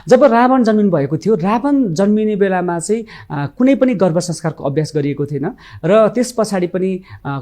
जब रावण जन्मिनु भएको थियो, रावण जन्मिने बेलामा चाहिँ कुनै पनि गर्भ संस्कारको अभ्यास गरिएको थिएन र त्यस पछाडि पनि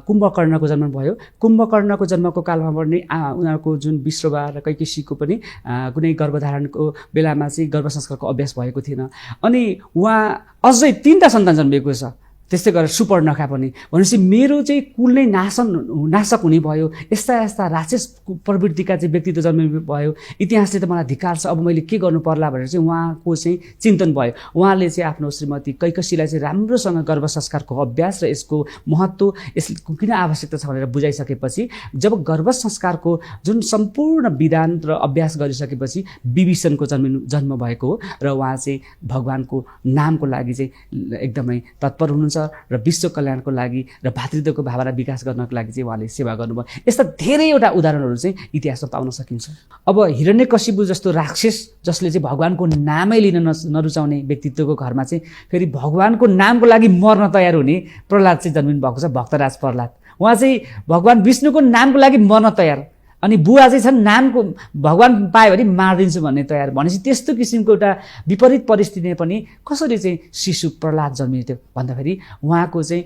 कुम्भकर्णको जन्म भयो। कुम्भकर्णको जन्मको कालमा पनि उनीहरूको जुन विश्रवा र कैकेशीको पनि कुनै गर्भधारणको बेलामा चाहिँ गर्भ संस्कारको अभ्यास भएको थिएन। अनि उहाँ अझै 3टा सन्तान जन्मिएको छ। त्यस्तै गरेर सुपर्णखा पनि भनेपछि मेरो चाहिँ कुल नै नाशक हुने भयो। यस्ता राक्षस प्रवृत्तिका चाहिँ व्यक्तित्व जन्मिनु भयो। इतिहासले त मलाई धिक्कार छ, अब मैले के गर्नु पर्ला भनेर चाहिँ उहाँको चाहिँ चिन्तन भयो। उहाँले चाहिँ आफ्नो श्रीमती कैकेशीलाई चाहिँ राम्रोसँग गर्भ संस्कारको अभ्यास र यसको महत्त्व, यसको किन आवश्यकता छ भनेर बुझाइसकेपछि जब गर्भ संस्कारको जुन सम्पूर्ण विधान र अभ्यास गरिसकेपछि विभीषणको जन्म भएको हो र उहाँ चाहिँ भगवानको नामको लागि चाहिँ एकदमै तत्पर हुनुहुन्छ र विश्व कल्याणको लागि र भातृत्वको भावना विकास गर्नको लागि चाहिँ उहाँले सेवा गर्नुभयो। यस्ता धेरैवटा उदाहरणहरू चाहिँ इतिहासमा पाउन सकिन्छ। अब हिरण्यकशिपु जस्तो राक्षस जसले चाहिँ भगवानको नामै लिन नरुचाउने व्यक्तित्वको घरमा चाहिँ फेरि भगवानको नामको लागि मर्न तयार हुने प्रहलाद चाहिँ जन्मिनु भएको छ, भक्तराज प्रहलाद। उहाँ चाहिँ भगवान विष्णुको नामको लागि मर्न तयार, अनि बुवा चाहिँ छन् नामको भगवान पायो भने मारिदिन्छु भन्ने तयार। भनेपछि त्यस्तो किसिमको एउटा विपरीत परिस्थितिमा पनि कसरी चाहिँ शिशु प्रहलाद जन्मियो थियो भन्दाखेरि उहाँको चाहिँ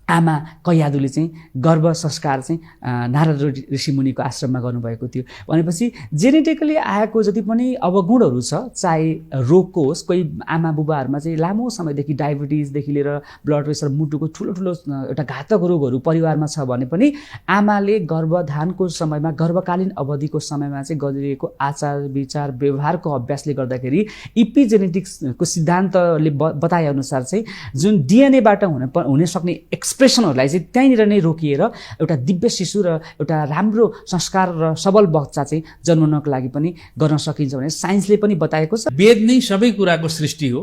आमा कैयादुले चाहिँ गर्भ संस्कार चाहिँ नारद ऋषिमुनिको आश्रममा गर्नुभएको थियो। भनेपछि जेनेटिकली आएको जति पनि अवगुणहरू छ, चाहे रोगको होस्, कोही आमा बुबाहरूमा चाहिँ लामो समयदेखि डायबिटिजदेखि लिएर ब्लड प्रेसर, मुटुको ठुलो एउटा घातक रोगहरू परिवारमा छ भने पनि आमाले गर्भधानको समयमा, गर्भकालीन अवधिको समयमा चाहिँ गरिएको आचार विचार व्यवहारको अभ्यासले गर्दाखेरि इपिजेनेटिक्सको सिद्धान्तले बताएअनुसार चाहिँ जुन डिएनएबाट हुन सक्ने एक्सप्रेसनहरूलाई चाहिँ त्यहीँनिर नै रोकिएर एउटा दिव्य शिशु र एउटा राम्रो संस्कार र सबल बच्चा चाहिँ जन्मनको लागि पनि गर्न सकिन्छ भने साइन्सले पनि बताएको छ। वेद नै सबै कुराको सृष्टि हो।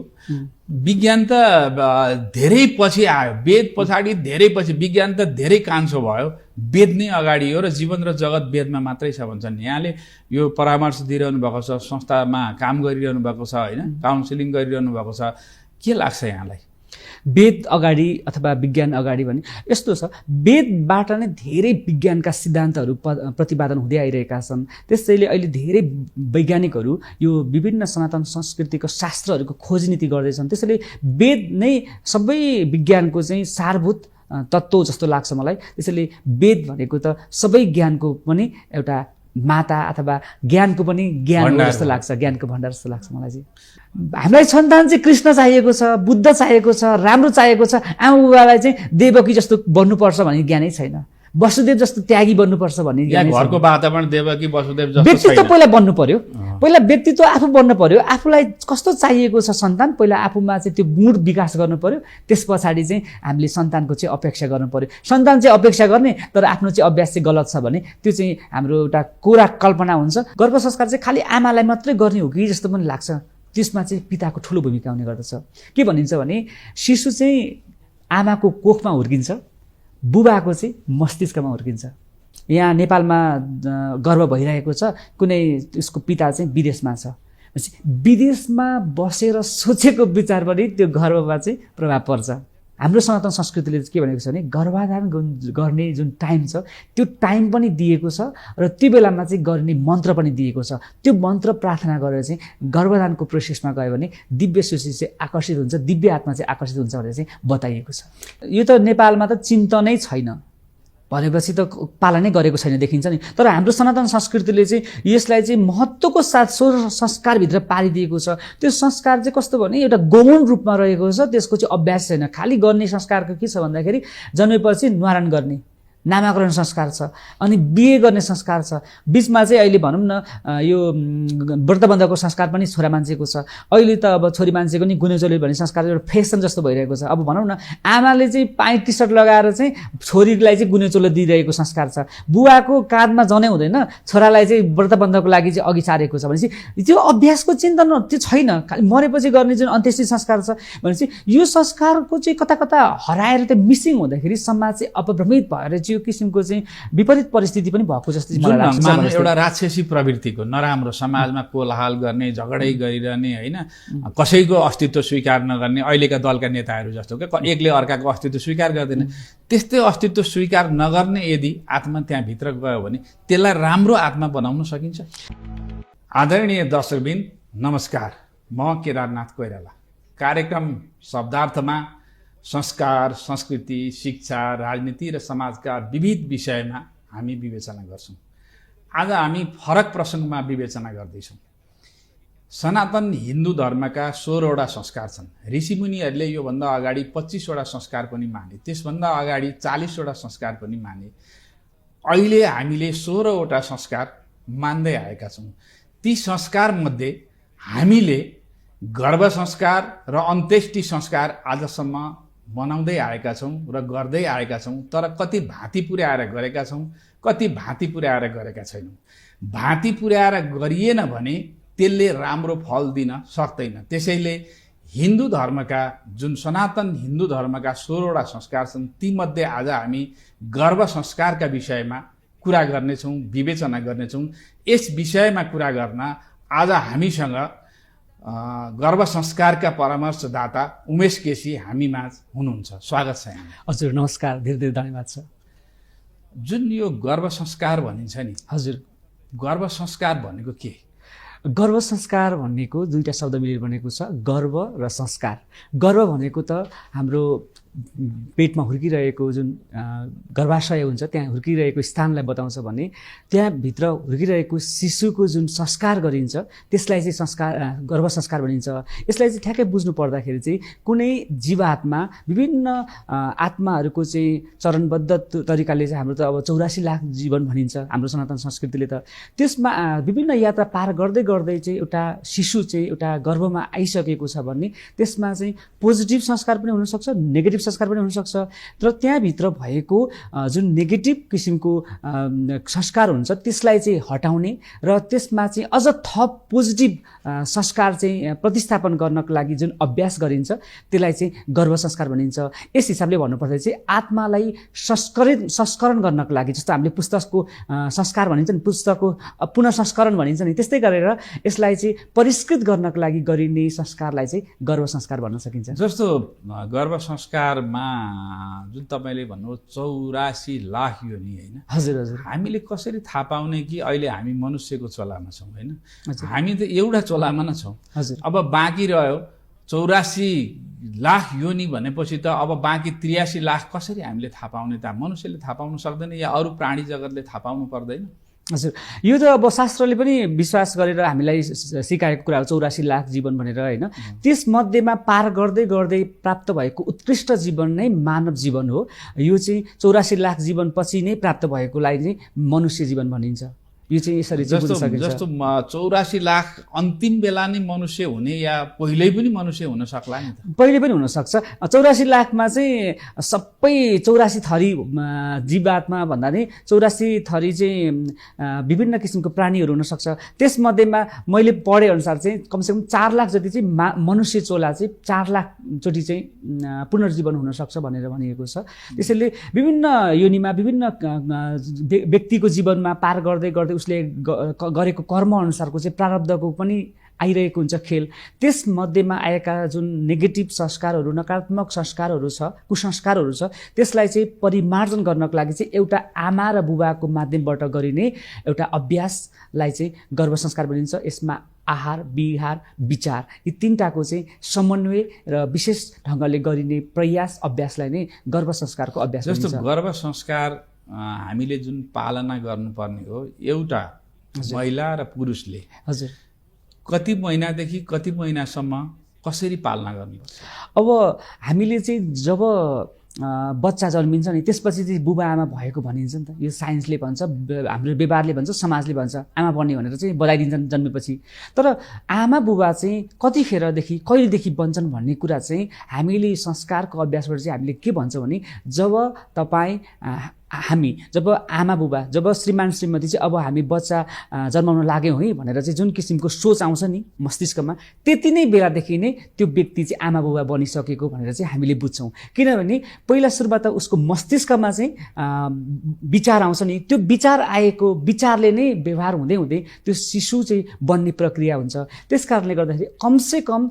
विज्ञान त धेरै पछि आयो, वेद पछाडि धेरै पछि विज्ञान त धेरै कान्छो भयो, वेद नै अगाडि हो र जीवन र जगत वेदमा मात्रै छ भन्छन्। यहाँले यो परामर्श दिइरहनु भएको छ, संस्थामा काम गरिरहनु भएको छ, होइन, काउन्सिलिङ गरिरहनु भएको छ, के लाग्छ यहाँलाई? वेद अगाडि अथवा विज्ञान अगाडि भने यस्तो छ, वेदबाट नै धेरै विज्ञानका सिद्धान्तहरू प्रतिपादन हुँदै आइरहेका छन्। त्यसैले अहिले धेरै वैज्ञानिकहरू यो विभिन्न सनातन संस्कृतिको शास्त्रहरूको खोजनीति गर्दैछन्। त्यसैले वेद नै सबै विज्ञानको चाहिँ सारभूत तत्त्व जस्तो लाग्छ मलाई। त्यसैले वेद भनेको त सबै ज्ञानको पनि एउटा माता अथवा ज्ञानको पनि ज्ञान जस्तो लाग्छ, ज्ञानको भण्डार जस्तो लाग्छ मलाई चाहिँ। हामीलाई सन्तान चाहिँ कृष्ण चाहिएको छ, बुद्ध चाहिएको छ, राम्रो चाहिएको छ। आमा बुबालाई चाहिँ देवकी जस्तो बन्नुपर्छ भन्ने ज्ञानै छैन, वसुदेव जस्तो त्यागी बन्नुपर्छ भन्ने ज्ञान। घरको वातावरण देवकी वसुदेव जस्तो व्यक्तित्व पहिला बन्नु पर्यो, पहिला व्यक्तित्व आफू बन्नु पर्यो। आफूलाई कस्तो चाहिएको छ सन्तान, पहिला आफूमा चाहिँ त्यो गुण विकास गर्नु पर्यो। त्यस पछाडि चाहिँ हामीले सन्तानको चाहिँ अपेक्षा गर्नु पर्यो। सन्तान चाहिँ अपेक्षा गर्ने तर आफ्नो चाहिँ अभ्यास चाहिँ गलत छ भने त्यो चाहिँ हाम्रो एउटा कोरा कल्पना हुन्छ। गर्भ संस्कार चाहिँ खालि आमालाई मात्रै गर्ने हो कि जस्तो पनि लाग्छ। त्यसमा चाहिँ पिताको ठुलो भूमिका हुने गर्दछ। के भनिन्छ भने शिशु चाहिँ आमाको कोखमा हुर्किन्छ, बुबाको चाहिँ मस्तिष्कमा हुर्किन्छ। यहाँ नेपालमा गर्भ भइरहेको छ, कुनै उसको पिता चाहिँ विदेशमा छ, विदेशमा बसेर सोचेको विचार पनि त्यो गर्भमा चाहिँ प्रभाव पर्छ। हाम्रो सनातन संस्कृतिले के भनेको छ भने गर्भाधान गर्ने जुन टाइम छ त्यो टाइम पनि दिएको छ र त्यो बेलामा चाहिँ गर्ने मन्त्र पनि दिएको छ। त्यो मन्त्र प्रार्थना गरेर चाहिँ गर्भधानको प्रोसेसमा गयो भने दिव्य शिशु चाहिँ आकर्षित हुन्छ, दिव्य आत्मा चाहिँ आकर्षित हुन्छ भनेर चाहिँ बताइएको छ। यो त नेपालमा त चिन्तनै छैन भनेपछि त पालनै गरेको छैन देखिन्छ नि। तर हाम्रो सनातन संस्कृतिले चाहिँ यसलाई चाहिँ महत्त्वको साथ संस्कारभित्र पारिदिएको छ। त्यो संस्कार चाहिँ कस्तो भने एउटा गौण रूपमा रहेको छ, त्यसको चाहिँ अभ्यास छैन। खालि गर्ने संस्कारको के छ भन्दाखेरि जन्मेपछि न्वारान गर्ने नामाकरण संस्कार छ, अनि बिहे गर्ने संस्कार छ। बिचमा चाहिँ अहिले भनौँ न यो व्रतबन्धको संस्कार पनि छोरा मान्छेको छ। अहिले त अब छोरी मान्छेको नि गुनेचोली भन्ने संस्कार एउटा फेसन जस्तो भइरहेको छ। अब भनौँ न आमाले चाहिँ पाइन्ट टी सर्ट लगाएर चाहिँ छोरीलाई चाहिँ गुनेचोलो दिइरहेको संस्कार छ। बुवाको काँधमा जनै हुँदैन, छोरालाई चाहिँ व्रतबन्धको लागि चाहिँ अघि सारेको छ भनेपछि त्यो अभ्यासको चिन्तन त्यो छैन। खालि मरेपछि गर्ने जुन अन्त्येष्टि संस्कार छ भनेपछि यो संस्कारको चाहिँ कता कता हराएर त्यो मिसिङ हुँदाखेरि समाज चाहिँ अपभ्रमित भएर यो किसिमको चाहिँ विपरीत परिस्थिति पनि भएको जस्तो मलाई लाग्छ। एउटा राक्षसी प्रवृत्तिको नराम्रो समाजमा कोलाहल गर्ने, झगडै गरिरहने, होइन, कसैको अस्तित्व स्वीकार नगर्ने अहिलेका दलका नेताहरू जस्तो क्या, एकले अर्काको अस्तित्व स्वीकार गर्दैन। त्यस्तै अस्तित्व स्वीकार नगर्ने यदि आत्मा त्यहाँभित्र गयो भने त्यसलाई राम्रो आत्मा बनाउन सकिन्छ। आदरणीय दर्शकबिन, नमस्कार, म केदारनाथ कोइराला। कार्यक्रम शब्दार्थमा संस्कार, संस्कृति, शिक्षा, राजनीति र समाजका विविध विषयमा हामी विवेचना गर्छौँ। आज हामी फरक प्रसङ्गमा विवेचना गर्दैछौँ। सनातन हिन्दू धर्मका 16वटा संस्कार छन्। ऋषिमुनिहरूले योभन्दा अगाडि 25वटा संस्कार पनि माने, त्यसभन्दा अगाडि 40वटा संस्कार पनि माने। अहिले हामीले 16वटा संस्कार मान्दै आएका छौँ। ती संस्कारमध्ये हामीले गर्भ संस्कार र अन्त्येष्टि संस्कार आजसम्म मनाउँदै आएका छौँ र गर्दै आएका छौँ। तर कति भाँति पुर्याएर गरेका छौँ, कति भाँति पुर्याएर गरेका छैनौँ। भाँति पुर्याएर गरिएन भने त्यसले राम्रो फल दिन सक्दैन। त्यसैले हिन्दू धर्मका जुन सनातन हिन्दू धर्मका 16वटा संस्कार छन्, तीमध्ये आज हामी गर्भ संस्कारका विषयमा कुरा गर्नेछौँ, विवेचना गर्नेछौँ। यस विषयमा कुरा गर्न आज हामीसँग गर्भ संस्कारका परामर्शदाता उमेश केसी हामी माझ हुनुहुन्छ। स्वागत छ यहाँ। हजुर नमस्कार, धेरै धेरै धन्यवाद छ। जुन यो गर्भ संस्कार भनिन्छ नि, हजुर, गर्भ संस्कार भनेको के? गर्भ संस्कार भनेको दुईटा शब्द मिलेर बनेको छ, गर्भ र संस्कार। गर्भ भनेको त हाम्रो पेटमा हुर्किरहेको जुन गर्भाशय हुन्छ त्यहाँ हुर्किरहेको स्थानलाई बताउँछ भने त्यहाँभित्र हुर्किरहेको शिशुको जुन संस्कार गरिन्छ त्यसलाई चाहिँ गर्भ संस्कार भनिन्छ। यसलाई चाहिँ ठ्याक्कै बुझ्नु पर्दाखेरि चाहिँ कुनै जीवात्मा विभिन्न आत्माहरूको चाहिँ चरणबद्ध तरिकाले चाहिँ हाम्रो त अब 84 लाख जीवन भनिन्छ हाम्रो सनातन संस्कृतिले त। त्यसमा विभिन्न यात्रा पार गर्दै गर्दै चाहिँ एउटा शिशु चाहिँ एउटा गर्भमा आइसकेको छ भने त्यसमा चाहिँ पोजिटिभ संस्कार पनि हुनसक्छ, नेगेटिभ संस्कार पनि हुनसक्छ। तर त्यहाँभित्र भएको जुन नेगेटिभ किसिमको संस्कार हुन्छ त्यसलाई चाहिँ हटाउने र त्यसमा चाहिँ अझ थप पोजिटिभ संस्कार चाहिँ प्रतिस्थापन गर्नको लागि जुन अभ्यास गरिन्छ त्यसलाई चाहिँ गर्भ संस्कार भनिन्छ। यस हिसाबले भन्नुपर्दा चाहिँ आत्मालाई संस्करण गर्नको लागि, जस्तो हामीले पुस्तकको संस्कार भनिन्छ नि, पुस्तकको पुनः संस्करण भनिन्छ नि, त्यस्तै गरेर यसलाई चाहिँ परिष्कृत गर्नको लागि गरिने संस्कारलाई चाहिँ गर्भ संस्कार भन्न सकिन्छ। जस्तो गर्भ संस्कारमा जुन तपाईँले भन्नुभयो 84 लाख योनि होइन? हजुर हजुर। हामीले कसरी थाहा पाउने कि अहिले हामी मनुष्यको चोलामा छौँ? होइन, हामी त एउटा चोलामा नै छौँ। हजुर। अब बाँकी रह्यो 84 लाख योनि भनेपछि त अब बाँकी 83 लाख कसरी हामीले थाहा पाउने त? मनुष्यले थाहा पाउनु सक्दैन या अरू प्राणी जगतले थाहा पाउनु पर्दैन? हजुर, यो त अब शास्त्रले पनि विश्वास गरेर हामीलाई सिकाएको कुरा हो 84 लाख जीवन भनेर होइन। त्यसमध्येमा पार गर्दै गर्दै प्राप्त भएको उत्कृष्ट जीवन नै मानव जीवन हो। यो चाहिँ 84 लाख जीवन पछि नै प्राप्त भएकोलाई चाहिँ मनुष्य जीवन भनिन्छ। यो चाहिँ यसरी बुझ्न सकिन्छ। जस्तो 84 लाख अन्तिम बेला नै मनुष्य हुने या पहिल्यै पनि मनुष्य हुन सक्ला नि त? पहिले पनि हुनसक्छ। 84 लाखमा चाहिँ सबै 84 थरी जीवात्मा भन्दा नि 84 थरी चाहिँ विभिन्न किसिमको प्राणीहरू हुनसक्छ। त्यसमध्येमा मैले पढे अनुसार चाहिँ कमसेकम 4 लाख जति चाहिँ मनुष्य चोला चाहिँ 4 लाखचोटि चाहिँ पुनर्जीवन हुनसक्छ भनेर भनिएको छ। त्यसैले विभिन्न योनिमा विभिन्न व्यक्तिको जीवनमा पार गर्दै गर्दै उसले गरेको कर्म अनुसारको चाहिँ प्रारब्धको पनि आइरहेको हुन्छ खेल। त्यसमध्येमा आएका जुन नेगेटिभ संस्कारहरू, नकारात्मक संस्कारहरू छ, कुसंस्कारहरू छ, त्यसलाई चाहिँ परिमार्जन गर्नको लागि चाहिँ एउटा आमा र बुबाको माध्यमबाट गरिने एउटा अभ्यासलाई चाहिँ गर्भ संस्कार भनिन्छ। यसमा आहार, विहार, विचार यी तीनटाको चाहिँ समन्वय र विशेष ढङ्गले गरिने प्रयास अभ्यासलाई नै गर्भ संस्कारको अभ्यास भनिन्छ। जस्तो गर्भ संस्कार हामीले जुन पालना गर्नुपर्ने हो, एउटा महिला र पुरुषले हजुर कति महिनादेखि कति महिनासम्म कसरी पालना गर्नुपर्छ? अब हामीले चाहिँ जब बच्चा जन्मिन्छ नि त्यसपछि चाहिँ बुबा आमा भएको भनिन्छ नि त। यो साइन्सले भन्छ, हाम्रो व्यवहारले भन्छ, समाजले भन्छ आमा बन्ने भनेर चाहिँ बधाइदिन्छन् जन्मेपछि। तर आमा बुबा चाहिँ कतिखेरदेखि कहिलेदेखि बन्छन् भन्ने कुरा चाहिँ हामीले संस्कारको अभ्यासबाट चाहिँ हामीले के भन्छौँ भने जब आमा बुबा, जब श्रीमान श्रीमती चाहिँ अब हामी बच्चा जन्माउन लाग्यौँ है भनेर चाहिँ जुन किसिमको सोच आउँछ नि मस्तिष्कमा, त्यति नै बेलादेखि नै त्यो व्यक्ति चाहिँ आमा बुबा बनिसकेको भनेर चाहिँ हामीले बुझ्छौँ। किनभने पहिला सुरुमा त उसको मस्तिष्कमा चाहिँ विचार आउँछ नि, त्यो विचार आएको विचारले नै व्यवहार हुँदै हुँदै त्यो शिशु चाहिँ बन्ने प्रक्रिया हुन्छ। त्यस कारणले गर्दाखेरि कमसे कम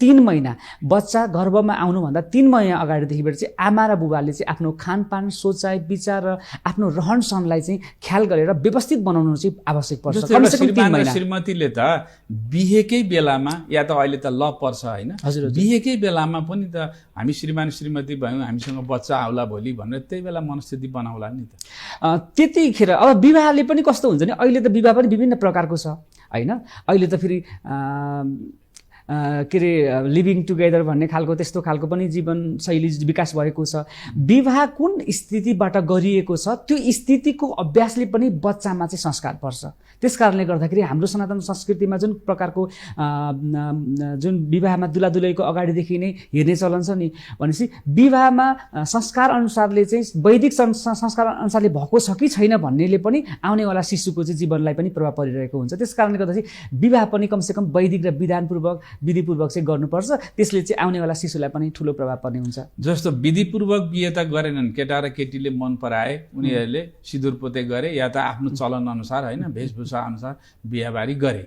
3 महिना बच्चा गर्भमा आउनुभन्दा 3 महिना अगाडिदेखिबाट चाहिँ आमा र बुबाले चाहिँ आफ्नो खानपान सोचाइ विचार र आफ्नो रहनसहनलाई चाहिँ ख्याल गरेर व्यवस्थित बनाउनु चाहिँ आवश्यक पर्छ। जस्तै कमसेकम 3 श्रीमान र महिना। श्रीमतीले त बिहेकै बेलामा या त अहिले त ल पर्छ होइन, बिहेकै बेलामा पनि त हामी श्रीमान श्रीमती भयौँ, हामीसँग बच्चा आउला भोलि भनेर त्यही बेला मनस्थिति बनाउला नि त। त्यतिखेर अब विवाहले पनि कस्तो हुन्छ नि, अहिले त विवाह पनि विभिन्न प्रकारको छ होइन। अहिले त फेरि के अरे लिभिङ टुगेदर भन्ने खालको त्यस्तो खालको पनि जीवनशैली विकास भएको छ। विवाह कुन स्थितिबाट गरिएको छ त्यो स्थितिको अभ्यासले पनि बच्चामा चाहिँ संस्कार पर्छ। त्यस कारणले गर्दाखेरि हाम्रो सनातन संस्कृतिमा जुन प्रकारको जुन विवाहमा दुलादुलैको अगाडिदेखि नै हेर्ने चलन छ नि, भनेपछि विवाहमा संस्कार अनुसारले चाहिँ वैदिक संस्कार अनुसारले भएको छ कि छैन भन्नेले पनि आउनेवाला शिशुको चाहिँ जीवनलाई पनि प्रभाव परिरहेको हुन्छ। त्यस कारणले गर्दाखेरि विवाह पनि कमसेकम वैदिक र विधिपूर्वक चाहिँ गर्नुपर्छ। त्यसले चाहिँ आउनेवाला शिशुलाई पनि ठुलो प्रभाव पर्ने हुन्छ। जस्तो विधिपूर्वक बिहे त गरेनन्, केटा र केटीले मन पराए उनीहरूले सिन्दुर पोते गरे या त आफ्नो चलन अनुसार होइन वेशभूषा अनुसार बिहेबारी गरे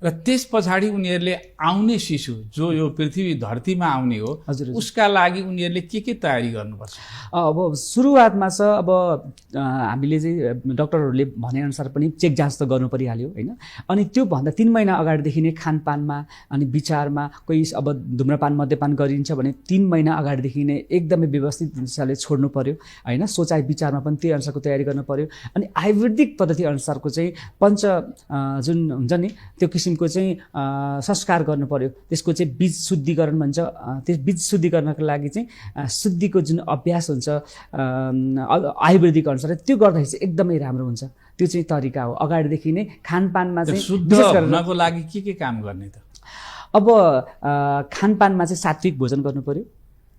र त्यस पछाडि उनीहरूले आउने शिशु जो यो पृथ्वी धरतीमा आउने हो उसका लागि उनीहरूले के तयारी गर्नुपर्छ? अब सुरुवातमा छ अब हामीले चाहिँ डक्टरहरूले भनेअनुसार पनि चेक जाँच त गर्नु परिहाल्यो होइन। अनि त्यो भन्दा 3 महिना अगाडिदेखि नै खानपानमा अनि विचारमा कोही अब धुम्रपान मद्यपान गरिन्छ भने 3 महिना अगाडिदेखि नै एकदमै व्यवस्थित हिसाबले छोड्नु पर्यो होइन। सोचाइ विचारमा पनि त्यही अनुसारको तयारी गर्नु पर्यो। अनि आयुर्वेदिक पद्धति अनुसारको चाहिँ जुन हुन्छ नि त्यो किसिमको चाहिँ संस्कार गर्नु पर्यो। त्यसको चाहिँ बीज शुद्धिकरण भन्छ। त्यस बीज शुद्धिकरणको लागि चाहिँ शुद्धिको जुन अभ्यास हुन्छ आयुर्वेदिक अनुसार त्यो गर्दाखेरि चाहिँ एकदमै राम्रो हुन्छ। त्यो चाहिँ तरिका हो। अगाडिदेखि नै खानपानमा चाहिँ शुद्ध हुनको लागि के काम गर्ने त? अब खानपानमा चाहिँ सात्विक भोजन गर्नु पर्यो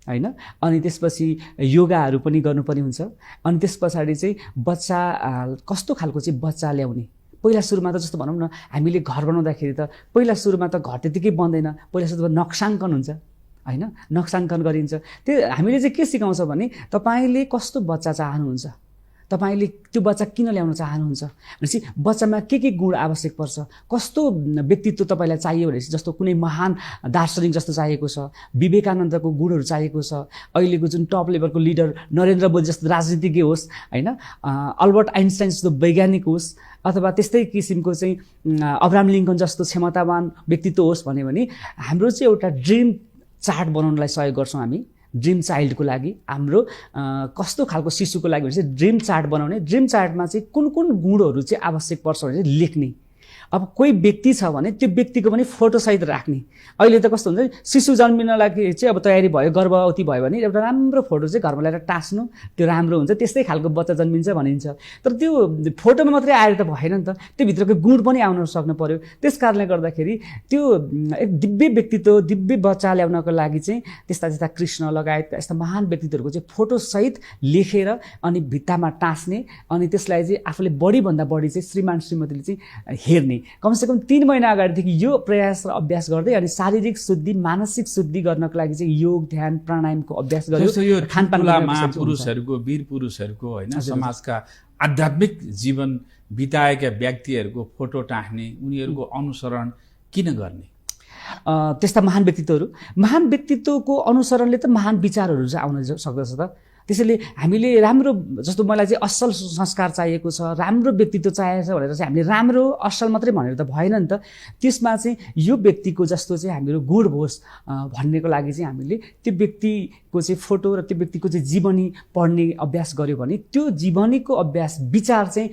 होइन। अनि त्यसपछि योगाहरू पनि गर्नुपर्ने हुन्छ। अनि त्यस पछाडि चाहिँ बच्चा कस्तो खालको चाहिँ बच्चा ल्याउने। पहिला सुरुमा त जस्तो भनौँ न हामीले घर बनाउँदाखेरि त पहिला सुरुमा त घर त्यतिकै बन्दैन, पहिला सुरुमा नक्साङ्कन हुन्छ होइन, नक्साङ्कन गरिन्छ। त्यो हामीले चाहिँ के सिकाउँछ भने तपाईँले कस्तो बच्चा चाहनुहुन्छ, तपाईँले त्यो बच्चा किन ल्याउन चाहनुहुन्छ भनेपछि बच्चामा के गुण आवश्यक पर्छ, कस्तो व्यक्तित्व तपाईँलाई चाहियो भनेपछि जस्तो कुनै महान दार्शनिक जस्तो चाहिएको छ, विवेकानन्दको गुणहरू चाहिएको छ, अहिलेको जुन टप लेभलको लिडर नरेन्द्र मोदी जस्तो राजनीतिज्ञ होस् होइन, अल्बर्ट आइन्स्टाइन जस्तो वैज्ञानिक होस्, अथवा त्यस्तै किसिमको चाहिँ अब्राहम लिङ्कन जस्तो क्षमतावान व्यक्तित्व होस् भन्यो भने हाम्रो चाहिँ एउटा ड्रिम चार्ट बनाउनलाई सहयोग गर्छौँ हामी। ड्रिम चाइल्डको लागि हाम्रो कस्तो खालको शिशुको लागि भने चाहिँ ड्रिम चार्ट बनाउने। ड्रिम चार्टमा चाहिँ कुन गुणहरू चाहिँ आवश्यक पर्छ भने चाहिँ लेख्ने। अब कोही व्यक्ति छ भने त्यो व्यक्तिको पनि फोटोसहित राख्ने। अहिले त कस्तो हुन्छ शिशु जन्मिनलाई चाहिँ अब तयारी भयो, गर्भवती भयो भने एउटा राम्रो फोटो चाहिँ घरमा ल्याएर टाँस्नु, त्यो राम्रो हुन्छ। त्यस्तै खालको बच्चा जन्मिन्छ भनिन्छ। तर त्यो फोटोमा मात्रै आएर त भएन नि त, त्यो भित्रको गुण पनि आउन सक्नु पर्यो। त्यस कारणले गर्दाखेरि त्यो एक दिव्य व्यक्तित्व दिव्य बच्चा ल्याउनको लागि चाहिँ त्यस्ता कृष्ण लगायत यस्ता महान व्यक्तित्वहरूको चाहिँ फोटोसहित लेखेर अनि भित्तामा टाँस्ने। अनि त्यसलाई चाहिँ आफूले बढीभन्दा बढी चाहिँ श्रीमान श्रीमतीले चाहिँ हेर्ने। कमसेकम 3 महिना अगाडिदेखि यो प्रयास र अभ्यास गर्दै अनि शारीरिक शुद्धि मानसिक शुद्धि गर्नको लागि चाहिँ योग ध्यान प्राणायामको अभ्यास गर्यो। खानपानमा महापुरुषहरूको वीर पुरुषहरूको होइन समाजका आध्यात्मिक जीवन बिताएका व्यक्तिहरूको फोटो टाँस्ने, उनीहरूको अनुसरण किन गर्ने? त्यस्ता महान व्यक्तित्वको अनुसरणले त महान विचारहरू चाहिँ आउन सक्दछ त। त्यसैले हामीले राम्रो जस्तो मलाई चाहिँ असल संस्कार चाहिएको छ, राम्रो व्यक्तित्व चाहिएको छ भनेर चाहिँ हामीले राम्रो असल मात्रै भनेर त भएन नि त। त्यसमा चाहिँ यो व्यक्तिको जस्तो चाहिँ हाम्रो गुण होस् भन्नेको लागि चाहिँ हामीले त्यो व्यक्तिको चाहिँ फोटो र त्यो व्यक्तिको चाहिँ जीवनी पढ्ने अभ्यास गर्यो भने त्यो जीवनीको अभ्यास विचार चाहिँ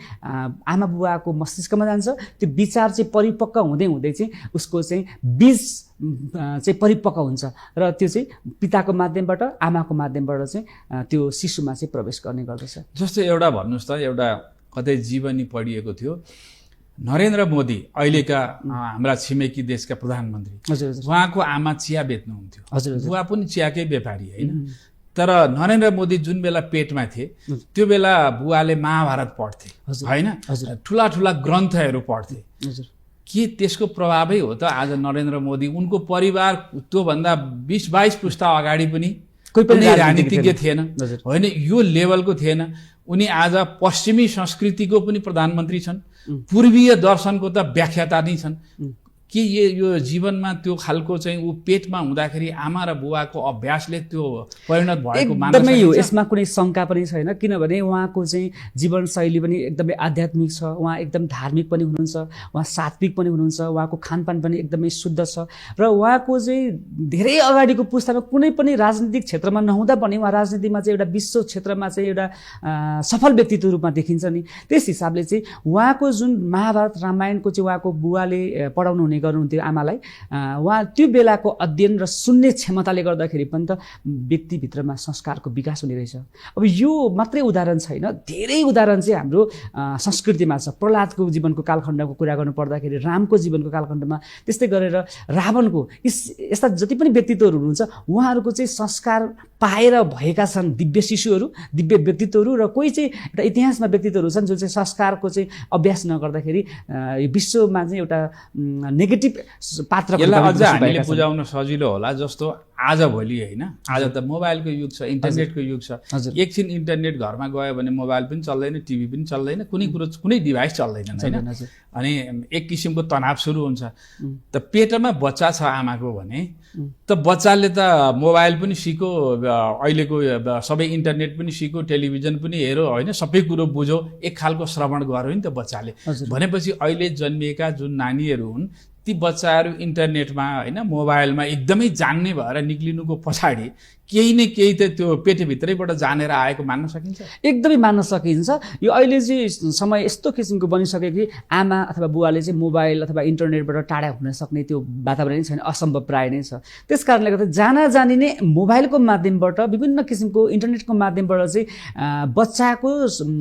आमा बुवाको मस्तिष्कमा जान्छ। त्यो विचार चाहिँ परिपक्व हुँदै हुँदै चाहिँ उसको चाहिँ बीज चाहिँ परिपक्व हुन्छ र त्यो चाहिँ पिताको माध्यमबाट आमाको माध्यमबाट चाहिँ त्यो शिशुमा चाहिँ प्रवेश गर्ने गर्दछ। जस्तो एउटा भन्नुहोस् त, एउटा कतै जीवनी पढिएको थियो नरेन्द्र मोदी अहिलेका हाम्रा छिमेकी देशका प्रधानमन्त्री, उहाँको आमा चिया बेच्नुहुन्थ्यो, बुवा पनि चियाकै व्यापारी होइन। तर नरेन्द्र मोदी जुन बेला पेटमा थिए त्यो बेला बुवाले महाभारत पढ्थे होइन, ठुला ग्रन्थहरू पढ्थे। के त्यसको प्रभावै हो त आज नरेन्द्र मोदी उनको परिवार त्योभन्दा 20-22 पुस्ता अगाडि पनि कोही पनि राजनीतिज्ञ थिएन होइन, यो लेभलको थिएन। उनी आज पश्चिमी संस्कृतिको पनि प्रधानमन्त्री छन्, पूर्वीय दर्शनको त व्याख्याता नै छन्। के यो जीवनमा त्यो खालको चाहिँ ऊ पेटमा हुँदाखेरि आमा र बुवाको अभ्यासले त्यो परिणत भएको मान्न एकदमै हो। सकिन्छ? यसमा कुनै शङ्का पनि छैन, किनभने उहाँको चाहिँ जीवनशैली पनि एकदमै आध्यात्मिक छ, उहाँ एकदम धार्मिक पनि हुनुहुन्छ, उहाँ सात्विक पनि हुनुहुन्छ, उहाँको खानपान पनि एकदमै शुद्ध छ र उहाँको चाहिँ धेरै अगाडिको पुस्तामा कुनै पनि राजनीतिक क्षेत्रमा नहुँदा पनि उहाँ राजनीतिमा चाहिँ एउटा विश्व क्षेत्रमा चाहिँ एउटा सफल व्यक्तित्व रूपमा देखिन्छ नि। त्यस हिसाबले चाहिँ उहाँको जुन महाभारत रामायणको चाहिँ उहाँको बुवाले पढाउनु हुने गर्नुहुन्थ्यो आमालाई, उहाँ त्यो बेलाको अध्ययन र सुन्ने क्षमताले गर्दाखेरि पनि त व्यक्तिभित्रमा संस्कारको विकास हुने रहेछ। अब यो मात्रै उदाहरण छैन, धेरै उदाहरण चाहिँ हाम्रो संस्कृतिमा छ। प्रहलादको जीवनको कालखण्डको कुरा गर्नु पर्दाखेरि रामको जीवनको कालखण्डमा, त्यस्तै गरेर रावणको, यस्ता जति पनि व्यक्तित्वहरू हुनुहुन्छ उहाँहरूको चाहिँ संस्कार पाएर भएका छन् दिव्य शिशुहरू, दिव्य व्यक्तित्वहरू, र कोही चाहिँ एउटा इतिहासमा व्यक्तित्वहरू छन् जुन चाहिँ संस्कारको चाहिँ अभ्यास नगर्दाखेरि विश्वमा चाहिँ एउटा नेगेटिभ पात्र। यसलाई अझ हामीले बुझाउन सजिलो होला, जस्तो आजभोलि होइन, आज त मोबाइलको युग छ, इन्टरनेटको युग छ। एकछिन इन्टरनेट घरमा गयो भने मोबाइल पनि चल्दैन, टिभी पनि चल्दैन, कुनै डिभाइस चल्दैन होइन। अनि एक किसिमको तनाव सुरु हुन्छ। त पेटमा बच्चा छ आमाको भने त बच्चाले त मोबाइल पनि सिक्यो, अहिलेको सबै इन्टरनेट पनि सिक्यो, टेलिभिजन पनि हेऱ्यो होइन, सबै कुरो बुझ्यो, एक खालको श्रवण गर्यो नि त बच्चाले। भनेपछि अहिले जन्मिएका जुन नानीहरू हुन् ती बच्चाहरू इन्टरनेटमा होइन, मोबाइलमा एकदमै जान्ने भएर निक्लिनुको पछाडि केही न केही त त्यो पेटभित्रैबाट जानेर आएको मान्न सकिन्छ? एकदमै मान्न सकिन्छ। यो अहिले चाहिँ समय यस्तो किसिमको बनिसक्यो कि आमा अथवा बुवाले चाहिँ मोबाइल अथवा इन्टरनेटबाट टाढा हुन सक्ने त्यो वातावरण छैन, असम्भव प्राय नै छ। त्यस कारणले गर्दा जानी नै मोबाइलको माध्यमबाट, विभिन्न किसिमको इन्टरनेटको माध्यमबाट चाहिँ बच्चाको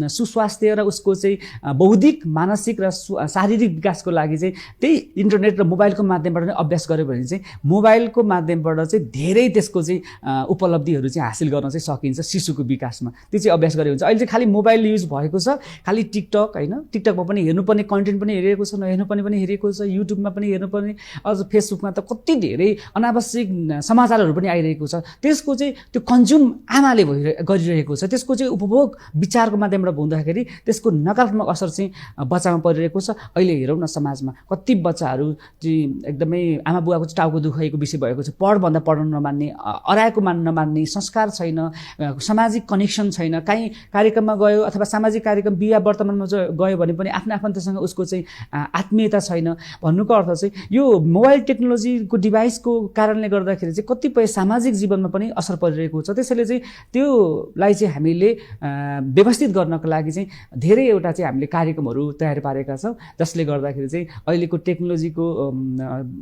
सुस्वास्थ्य र उसको चाहिँ बौद्धिक, मानसिक र शारीरिक विकासको लागि चाहिँ त्यही इन्टरनेट र मोबाइलको माध्यमबाट नै अभ्यास गर्यो भने चाहिँ मोबाइलको माध्यमबाट चाहिँ धेरै त्यसको चाहिँ उपलब्धिहरू चाहिँ हासिल गर्न चाहिँ सकिन्छ शिशुको विकासमा। त्यो चाहिँ अभ्यास गरे हुन्छ। अहिले चाहिँ खालि मोबाइल युज भएको छ, खालि टिकटक होइन, टिकटकमा पनि हेर्नुपर्ने कन्टेन्ट पनि हेरिएको छ, नहेर्नुपर्ने पनि हेरिएको छ, युट्युबमा पनि हेर्नुपर्ने, अझ फेसबुकमा त कति धेरै अनावश्यक समाचारहरू पनि आइरहेको छ। त्यसको चाहिँ त्यो कन्ज्युम आमाले गरिरहेको छ, त्यसको चाहिँ उपभोग विचारको माध्यमबाट हुँदाखेरि त्यसको नकारात्मक असर चाहिँ बच्चामा परिरहेको छ। अहिले हेरौँ न समाजमा कति बच्चाहरू चाहिँ एकदमै आमा बुवाको चाहिँ टाउको दुखाइको विषय भएको छ, पढ्दा पढ्न नमान्ने, अराएको नमान्ने, संस्कार छैन, सामाजिक कनेक्सन छैन, काहीँ कार्यक्रममा गयो अथवा सामाजिक कार्यक्रम बिहा वर्तमानमा गयो भने पनि आफ्नो आफन्तसँग उसको चाहिँ आत्मीयता छैन। भन्नुको अर्थ चाहिँ यो मोबाइल टेक्नोलोजीको डिभाइसको कारणले गर्दाखेरि चाहिँ कतिपय सामाजिक जीवनमा पनि असर परिरहेको छ। त्यसैले चाहिँ त्योलाई चाहिँ हामीले व्यवस्थित गर्नको लागि चाहिँ धेरैवटा चाहिँ हामीले कार्यक्रमहरू तयार पारेका छौँ, जसले गर्दाखेरि चाहिँ अहिलेको टेक्नोलोजीको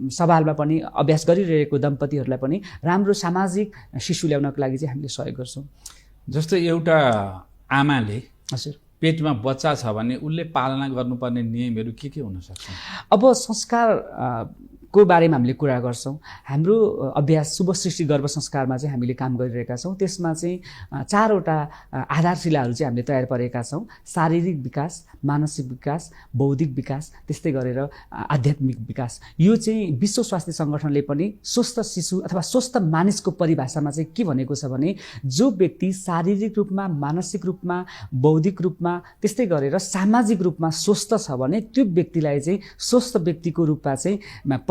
सवालमा पनि अभ्यास गरिरहेको दम्पतिहरूलाई पनि राम्रो सामाजिक शिशु ल्याउनको लागि चाहिँ हामीले सहयोग गर्छौँ। जस्तो एउटा आमाले हजुर पेटमा बच्चा छ भने उसले पालना गर्नुपर्ने नियमहरू के हुन सक्छ? अब संस्कार को बारेमा हामीले कुरा गर्छौँ। हाम्रो अभ्यास शुभ सृष्टि गर्भ संस्कारमा चाहिँ हामीले काम गरिरहेका छौँ। त्यसमा चाहिँ 4वटा आधारशिलाहरू चाहिँ हामीले तयार पारेका छौँ। शारीरिक विकास, मानसिक विकास, बौद्धिक विकास, त्यस्तै गरेर आध्यात्मिक विकास। यो चाहिँ विश्व स्वास्थ्य सङ्गठनले पनि स्वस्थ शिशु अथवा स्वस्थ मानिसको परिभाषामा चाहिँ के भनेको छ भने जो व्यक्ति शारीरिक रूपमा, मानसिक रूपमा, बौद्धिक रूपमा, त्यस्तै गरेर सामाजिक रूपमा स्वस्थ छ भने त्यो व्यक्तिलाई चाहिँ स्वस्थ व्यक्तिको रूपमा चाहिँ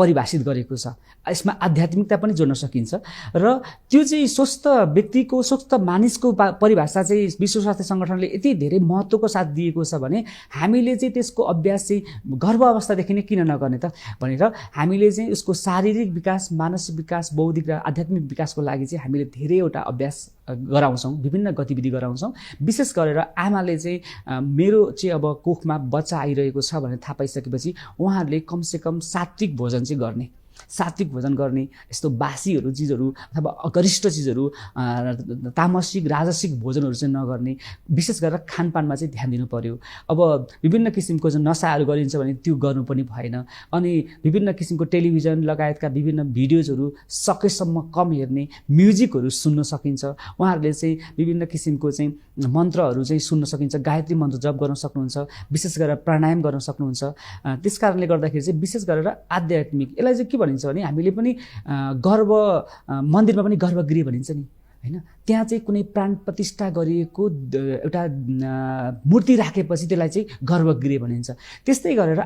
परिभाषित गरेको छ। यसमा आध्यात्मिकता पनि जोड्न सकिन्छ र त्यो चाहिँ स्वस्थ व्यक्तिको, स्वस्थ मानिसको परिभाषा चाहिँ विश्व स्वास्थ्य सङ्गठनले यति धेरै महत्त्वको साथ दिएको छ भने हामीले चाहिँ त्यसको अभ्यास चाहिँ गर्भ अवस्थादेखि नै किन नगर्ने त भनेर हामीले चाहिँ उसको शारीरिक विकास, मानसिक विकास, बौद्धिक र आध्यात्मिक विकासको लागि चाहिँ हामीले धेरैवटा अभ्यास गराउँछौँ, विभिन्न गतिविधि गराउँछौँ। विशेष गरेर आमाले चाहिँ मेरो चाहिँ अब कोखमा बच्चा आइरहेको छ भनेर थाहा पाइसकेपछि उहाँहरूले कमसेकम सात्विक भोजन चाहिँ गर्ने, सात्विक भोजन गर्ने, यस्तो बासीहरू चिजहरू अथवा अगरिष्ठ चिजहरू, तामसिक राजसिक भोजनहरू चाहिँ नगर्ने, विशेष गरेर खानपानमा चाहिँ ध्यान दिनु पर्यो। अब विभिन्न किसिमको चाहिँ नसाहरू गरिन्छ भने त्यो गर्नु पनि भएन। अनि विभिन्न किसिमको टेलिभिजन लगायतका विभिन्न भिडियोजहरू सकेसम्म कम हेर्ने, म्युजिकहरू सुन्न सकिन्छ। उहाँहरूले चाहिँ विभिन्न किसिमको चाहिँ मन्त्रहरू चाहिँ सुन्न सकिन्छ, गायत्री मन्त्र जप गर्न सक्नुहुन्छ, विशेष गरेर प्राणायाम गर्न सक्नुहुन्छ। त्यस कारणले गर्दाखेरि चाहिँ विशेष गरेर आध्यात्मिक, यसलाई चाहिँ के भनिन्छ भने हामीले पनि गर्भ मन्दिरमा पनि गर्भगृह भनिन्छ नि हैन। त्यहाँ चाहिँ कुनै प्राण प्रतिष्ठा गरिएको एउटा मूर्ति राखेपछि त्यसलाई चाहिँ गर्भगृह भनिन्छ। त्यस्तै गरेर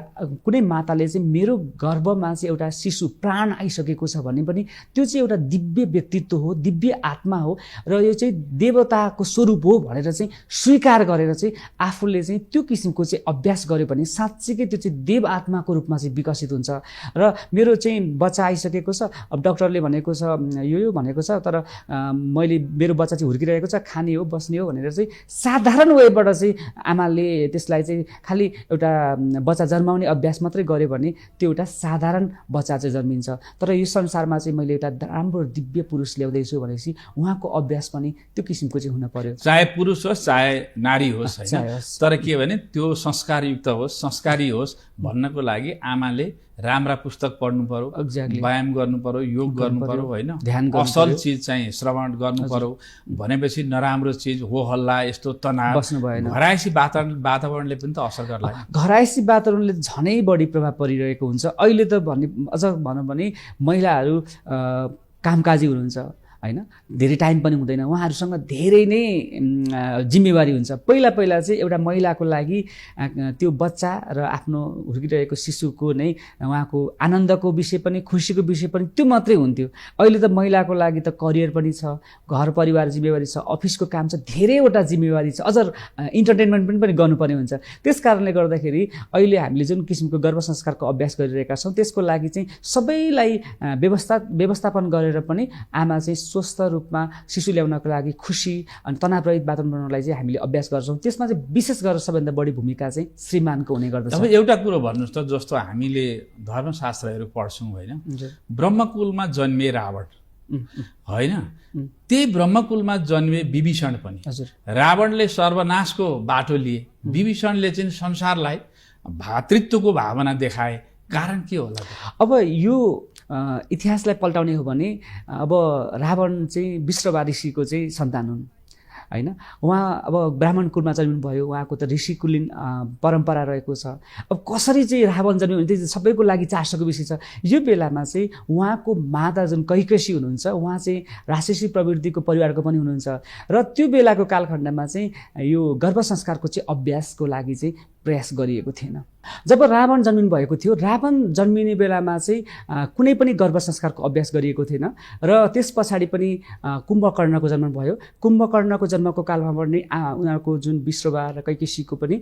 कुनै माताले चाहिँ मेरो गर्भमा चाहिँ एउटा शिशु प्राण आइसकेको छ भने पनि त्यो चाहिँ एउटा दिव्य व्यक्तित्व हो, दिव्य आत्मा हो र यो चाहिँ देवताको स्वरूप हो भनेर चाहिँ स्वीकार गरेर चाहिँ आफूले चाहिँ त्यो किसिमको चाहिँ अभ्यास गर्यो भने साँच्चीकै त्यो चाहिँ देव आत्माको रूपमा चाहिँ विकसित हुन्छ। र मेरो चाहिँ बच्चा आइसकेको छ, अब डाक्टरले भनेको छ यो भनेको छ, तर मैले मेरो बच्चा चाहिँ हुर्किरहेको छ, खाने हो बस्ने हो भनेर चाहिँ साधारण वेबाट चाहिँ आमाले त्यसलाई चाहिँ खालि एउटा बच्चा जन्माउने अभ्यास मात्रै गर्यो भने त्यो एउटा साधारण बच्चा चाहिँ जन्मिन्छ। तर यो संसारमा चाहिँ मैले एउटा राम्रो दिव्य पुरुष ल्याउँदैछु भनेपछि उहाँको अभ्यास पनि त्यो किसिमको चाहिँ हुन पर्यो, चाहे पुरुष होस् चाहे नारी होस् हैन। तर के भने त्यो संस्कारयुक्त होस्, संस्कारी होस् भन्नको लागि आमाले राम्रा पुस्तक पढ्नु पर्यो, व्यायाम गर्नु पर्यो, योग गर्नु पर्यो हैन, असल चिज चाहिँ श्रवण गर्नु पर्यो। भनेपछि नराम्रो चिज हो हल्ला यस्तो तनाव बस्नु भएन। घरायसी वातावरणले पनि त असर गर्ला। घरायसी वातावरणले झनै बढी प्रभाव परिरहेको हुन्छ। अहिले त अझ भनौँ भने महिलाहरू कामकाजी हुनुहुन्छ हैन, धेरै टाइम पनि हुँदैन, उहाँहरूसँग धेरै नै जिम्मेवारी हुन्छ। पहिला चाहिँ एउटा महिलाको लागि त्यो बच्चा र आफ्नो हुर्किरहेको शिशुको नै उहाँको आनन्दको विषय पनि, खुसीको विषय पनि त्यो मात्रै हुन्थ्यो। अहिले त महिलाको लागि त करियर पनि छ, घर परिवार जिम्मेवारी छ, अफिसको काम छ, धेरैवटा जिम्मेवारी छ, अझ इन्टरटेनमेन्ट पनि गर्नुपर्ने हुन्छ। त्यस कारणले गर्दाखेरि अहिले हामीले जुन किसिमको गर्भ संस्कारको अभ्यास गरिरहेका छौँ त्यसको लागि चाहिँ सबैलाई व्यवस्थापन गरेर पनि आमा चाहिँ स्वस्थ रूपमा शिशु ल्याउनको लागि खुसी अनि तनावरहित वातावरण बनाउनलाई चाहिँ हामीले अभ्यास गर्छौँ। त्यसमा चाहिँ विशेष गरेर सबैभन्दा बढी भूमिका चाहिँ श्रीमानको हुने गर्दछ। अब एउटा कुरो भन्नुहोस् त, जस्तो हामीले धर्मशास्त्रहरू पढ्छौँ होइन, ब्रह्मकुलमा जन्मिए रावण होइन, त्यही ब्रह्मकुलमा जन्मिए विभीषण पनि। रावणले सर्वनाशको बाटो लिए, विभीषणले चाहिँ संसारलाई भातृत्वको भावना देखाए। कारण के होला? अब यो इतिहासलाई पल्टाउने हो भने अब रावण चाहिँ विश्रवा ऋषिको चाहिँ सन्तान हुन् हैन। उहाँ अब ब्राह्मण कुलमा जन्मिनुभयो, उहाँको त ऋषिकुलीन परम्परा रहेको छ। अब कसरी चाहिँ रावण जन्मियो भने त्यो सबैको लागि चासोको विषय छ। यो बेलामा चाहिँ उहाँको माता जुन कैकेशी हुनुहुन्छ उहाँ चाहिँ राक्षसी प्रवृत्तिको परिवारको पनि हुनुहुन्छ र त्यो बेलाको कालखण्डमा चाहिँ यो गर्भ संस्कारको चाहिँ अभ्यासको लागि चाहिँ प्रयास गरिएको थिएन। जब रावण जन्मिनु भएको थियो, रावण जन्मिने बेलामा चाहिँ कुनै पनि गर्भ संस्कारको अभ्यास गरिएको थिएन र त्यस पछाडि पनि कुम्भकर्णको जन्म भयो। कुम्भकर्णको जन्मको कालमा पनि उनीहरूको जुन विश्रवा र कैकेशीको पनि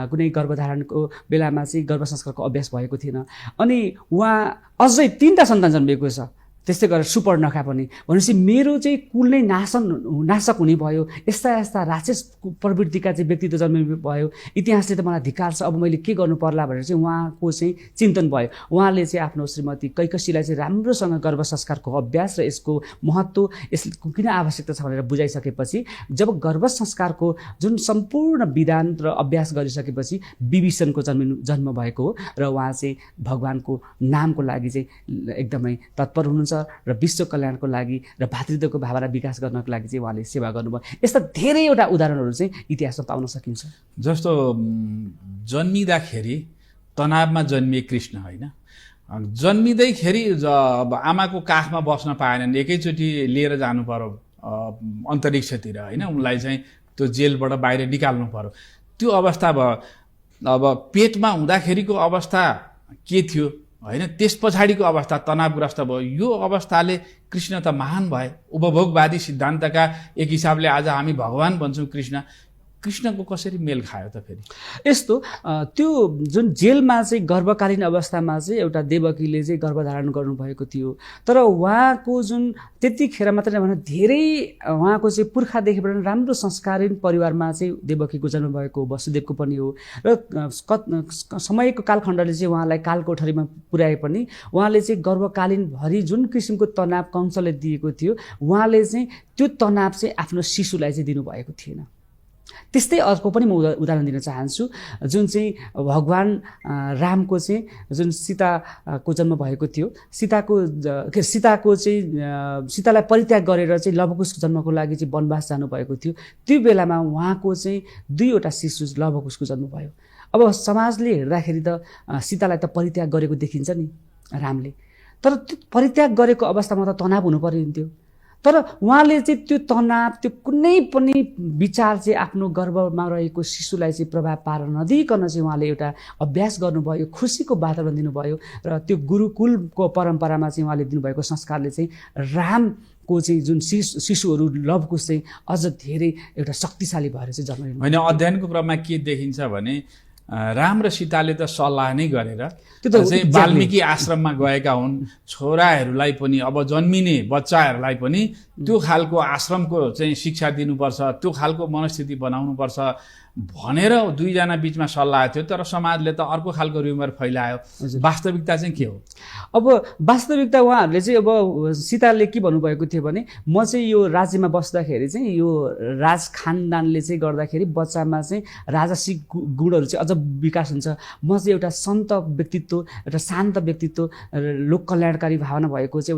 कुनै गर्भधारणको बेलामा चाहिँ गर्भ संस्कारको अभ्यास भएको थिएन। अनि उहाँ अझै 3टा सन्तान जन्मिएको छ। त्यस्तै गरेर सुपर्णखा पनि। भनेपछि मेरो चाहिँ कुल नै नाशक हुने भयो, यस्ता राक्षस प्रवृत्तिका चाहिँ व्यक्तित्व जन्मिनु भयो। इतिहासले त मलाई धिक्कार छ, अब मैले के गर्नु पर्ला भनेर चाहिँ उहाँको चाहिँ चिन्तन भयो। उहाँले चाहिँ आफ्नो श्रीमती कैकेशीलाई चाहिँ राम्रोसँग गर्भ संस्कारको अभ्यास र यसको महत्त्व, यसको किन आवश्यकता छ भनेर बुझाइसकेपछि जब गर्भ संस्कारको जुन सम्पूर्ण विधान र अभ्यास गरिसकेपछि विभीषणको जन्म भएको हो र उहाँ चाहिँ भगवानको नामको लागि चाहिँ एकदमै तत्पर हुनुहुन्छ र विश्व कल्याणको लागि र भातृत्वको भावना विकास गर्नको लागि चाहिँ उहाँले सेवा गर्नुभयो। यस्ता धेरैवटा उदाहरणहरू चाहिँ इतिहासमा पाउन सकिन्छ। जस्तो जन्मिँदाखेरि तनावमा जन्मिए कृष्ण होइन, जन्मिँदैखेरि अब आमाको काखमा बस्न पाएनन्, एकैचोटि लिएर जानु पर्यो अन्तरिक्षतिर होइन, उनलाई चाहिँ त्यो जेलबाट बाहिर निकाल्नु पर्यो। त्यो अवस्था भयो। अब पेटमा हुँदाखेरिको अवस्था के थियो होइन, त्यस पछाडिको अवस्था तनावग्रस्त भयो। यो अवस्थाले कृष्ण त महान भए। उपभोगवादी सिद्धान्तका एक हिसाबले आज हामी भगवान भन्छौँ कृष्णको कसरी मेल खायो त फेरि? यस्तो त्यो जुन जेलमा चाहिँ गर्भकालीन अवस्थामा चाहिँ एउटा देवकीले चाहिँ गर्भधारण गर्नुभएको थियो, तर उहाँको जुन त्यतिखेर मात्रै नभएर धेरै उहाँको चाहिँ पुर्खादेखिबाट राम्रो संस्कारीन परिवारमा चाहिँ देवकीको जन्म भएको, वसुदेवको पनि हो र समयको कालखण्डले चाहिँ उहाँलाई कालकोठरीमा पुर्याए पनि उहाँले चाहिँ गर्भकालीनभरि जुन किसिमको तनाव कंसले दिएको थियो उहाँले चाहिँ त्यो तनाव चाहिँ आफ्नो शिशुलाई चाहिँ दिनुभएको थिएन। त्यस्तै अर्को पनि म उदाहरण दिन चाहन्छु, जुन चाहिँ भगवान रामको चाहिँ जुन सीताको जन्म भएको थियो, सीतालाई परित्याग गरेर चाहिँ लवकुशको जन्मको लागि चाहिँ वनवास जानुभएको थियो। त्यो बेलामा उहाँको चाहिँ 2वटा शिशु लवकुशको जन्म भयो। अब समाजले हेर्दाखेरि त सीतालाई त परित्याग गरेको देखिन्छ नि रामले, तर त्यो परित्याग गरेको अवस्थामा त तनाव हुनु पर्यो। तर तर उहाँले चाहिँ त्यो तनाव त्यो कुनै पनि विचार चाहिँ आफ्नो गर्भमा रहेको शिशुलाई चाहिँ प्रभाव पार्न नदिइकन चाहिँ उहाँले एउटा अभ्यास गर्नुभयो, खुसीको वातावरण दिनुभयो र त्यो गुरुकुलको परम्परामा चाहिँ उहाँले दिनुभएको संस्कारले चाहिँ रामको चाहिँ जुन शिशुहरू लभकुश चाहिँ अझ धेरै एउटा शक्तिशाली भएर चाहिँ जन्म लिनु। होइन, अध्ययनको क्रममा के देखिन्छ भने राम र सीताले त सल्लाह नै गरेर चाहिँ वाल्मिकी आश्रममा गएका हुन्। छोराहरूलाई पनि अब जन्मिने बच्चाहरूलाई पनि त्यो खालको आश्रमको चाहिँ शिक्षा दिनुपर्छ, त्यो खालको मनस्थिति बनाउनुपर्छ भनेर दुईजना बीचमा सल्लाह थियो। तर समाजले त अर्को खालको र्युमर फैलायो। वास्तविकता चाहिँ के हो? अब वास्तविकता उहाँहरूले चाहिँ अब सीताले के भन्नुभएको थियो भने म चाहिँ यो राज्यमा बस्दाखेरि चाहिँ यो राज खानदानले चाहिँ गर्दाखेरि बच्चामा चाहिँ राजसिक गुणहरू चाहिँ अझ विकास हुन्छ। म चाहिँ एउटा सन्त व्यक्तित्व, एउटा शान्त व्यक्तित्व, लोक कल्याणकारी भावना भएको चाहिँ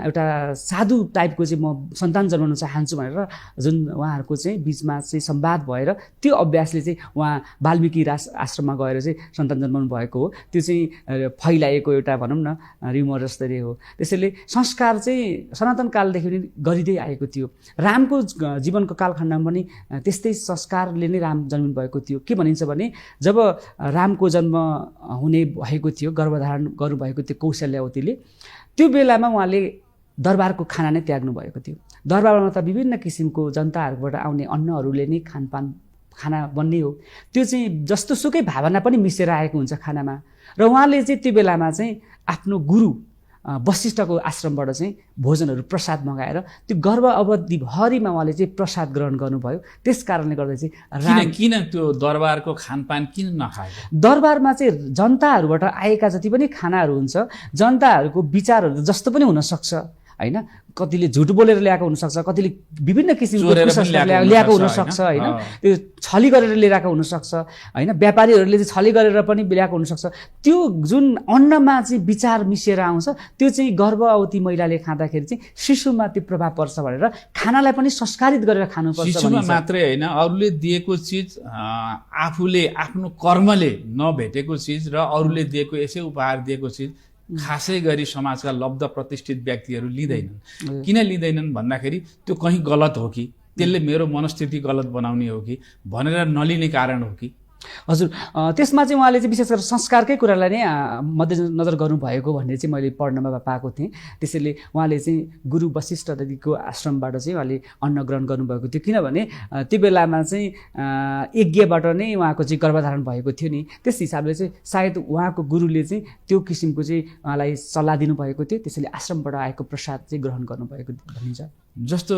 एउटा साधु टाइपको चाहिँ म सन्तान जन्माउन चाहन्छु भनेर जुन उहाँहरूको चाहिँ बिचमा चाहिँ संवाद भएर त्यो अभ्यासले चाहिँ उहाँ वाल्मिकी आश्रममा गएर चाहिँ सन्तान जन्माउनु भएको हो। त्यो चाहिँ फैलाएको एउटा भनौँ न र्युमर जस्तै हो। त्यसैले संस्कार चाहिँ सनातन कालदेखि पनि गरिँदै आएको थियो। रामको जीवनको कालखण्डमा पनि त्यस्तै संस्कारले नै राम जन्मिनु भएको थियो। के भनिन्छ भने जब रामको जन्म हुने भएको थियो, गर्भधारण गर्नुभएको थियो कौशल्यावतीले, त्यो बेलामा उहाँले दरबारको खाना नै त्याग्नु भएको थियो। दरबारमा त विभिन्न किसिमको जनताहरूबाट आउने अन्नहरूले नै खाना बन्ने हो। त्यो चाहिँ जस्तो सुकै भावना पनि मिसेर आएको हुन्छ खानामा। र उहाँले चाहिँ त्यो बेलामा चाहिँ आफ्नो गुरु वशिष्ठको आश्रमबाट चाहिँ भोजनहरू प्रसाद मगाएर त्यो गर्भ अवधिभरिमा उहाँले चाहिँ प्रसाद ग्रहण गर्नुभयो। त्यस कारणले गर्दा चाहिँ किन त्यो दरबारको खानपान किन नखायो? दरबारमा चाहिँ जनताहरूबाट आएका जति पनि खानाहरू हुन्छ, जनताहरूको विचारहरू जस्तो पनि हुनसक्छ होइन। कतिले झुट बोलेर ल्याएको हुनसक्छ, कतिले विभिन्न किसिमको ल्याएको हुनसक्छ होइन। त्यो छली गरेर ल्याएको हुनसक्छ होइन। व्यापारीहरूले चाहिँ छली गरेर पनि ल्याएको हुनसक्छ। त्यो जुन अन्नमा चाहिँ विचार मिसिएर आउँछ त्यो चाहिँ गर्भवती महिलाले खाँदाखेरि चाहिँ शिशुमा त्यो प्रभाव पर्छ भनेर खानालाई पनि संस्कारित गरेर खानुपर्छ। शिशुमा मात्रै होइन, अरूले दिएको चिज आफूले आफ्नो कर्मले नभेटेको चिज र अरूले दिएको यसै उपहार दिएको चिज खासै गरी समाजका लब्ध प्रतिष्ठित व्यक्तिहरू लिँदैनन्। किन लिँदैनन् भन्दाखेरि त्यो कहीँ गलत हो कि, त्यसले मेरो मनस्थिति गलत बनाउने हो कि भनेर नलिने कारण हो कि? हजुर, त्यसमा चाहिँ उहाँले चाहिँ विशेष गरेर संस्कारकै कुरालाई नै मध्यनजर गर्नुभएको भन्ने चाहिँ मैले पढ्नमा पाएको थिएँ। त्यसैले उहाँले चाहिँ गुरु वशिष्ठदेखिको आश्रमबाट चाहिँ उहाँले अन्न ग्रहण गर्नुभएको थियो। किनभने त्यो बेलामा चाहिँ यज्ञबाट नै उहाँको चाहिँ गर्भधारण भएको थियो नि। त्यस हिसाबले चाहिँ सायद उहाँको गुरुले चाहिँ त्यो किसिमको चाहिँ उहाँलाई सल्लाह दिनुभएको थियो। त्यसैले आश्रमबाट आएको प्रसाद चाहिँ ग्रहण गर्नुभएको भनिन्छ। जस्तो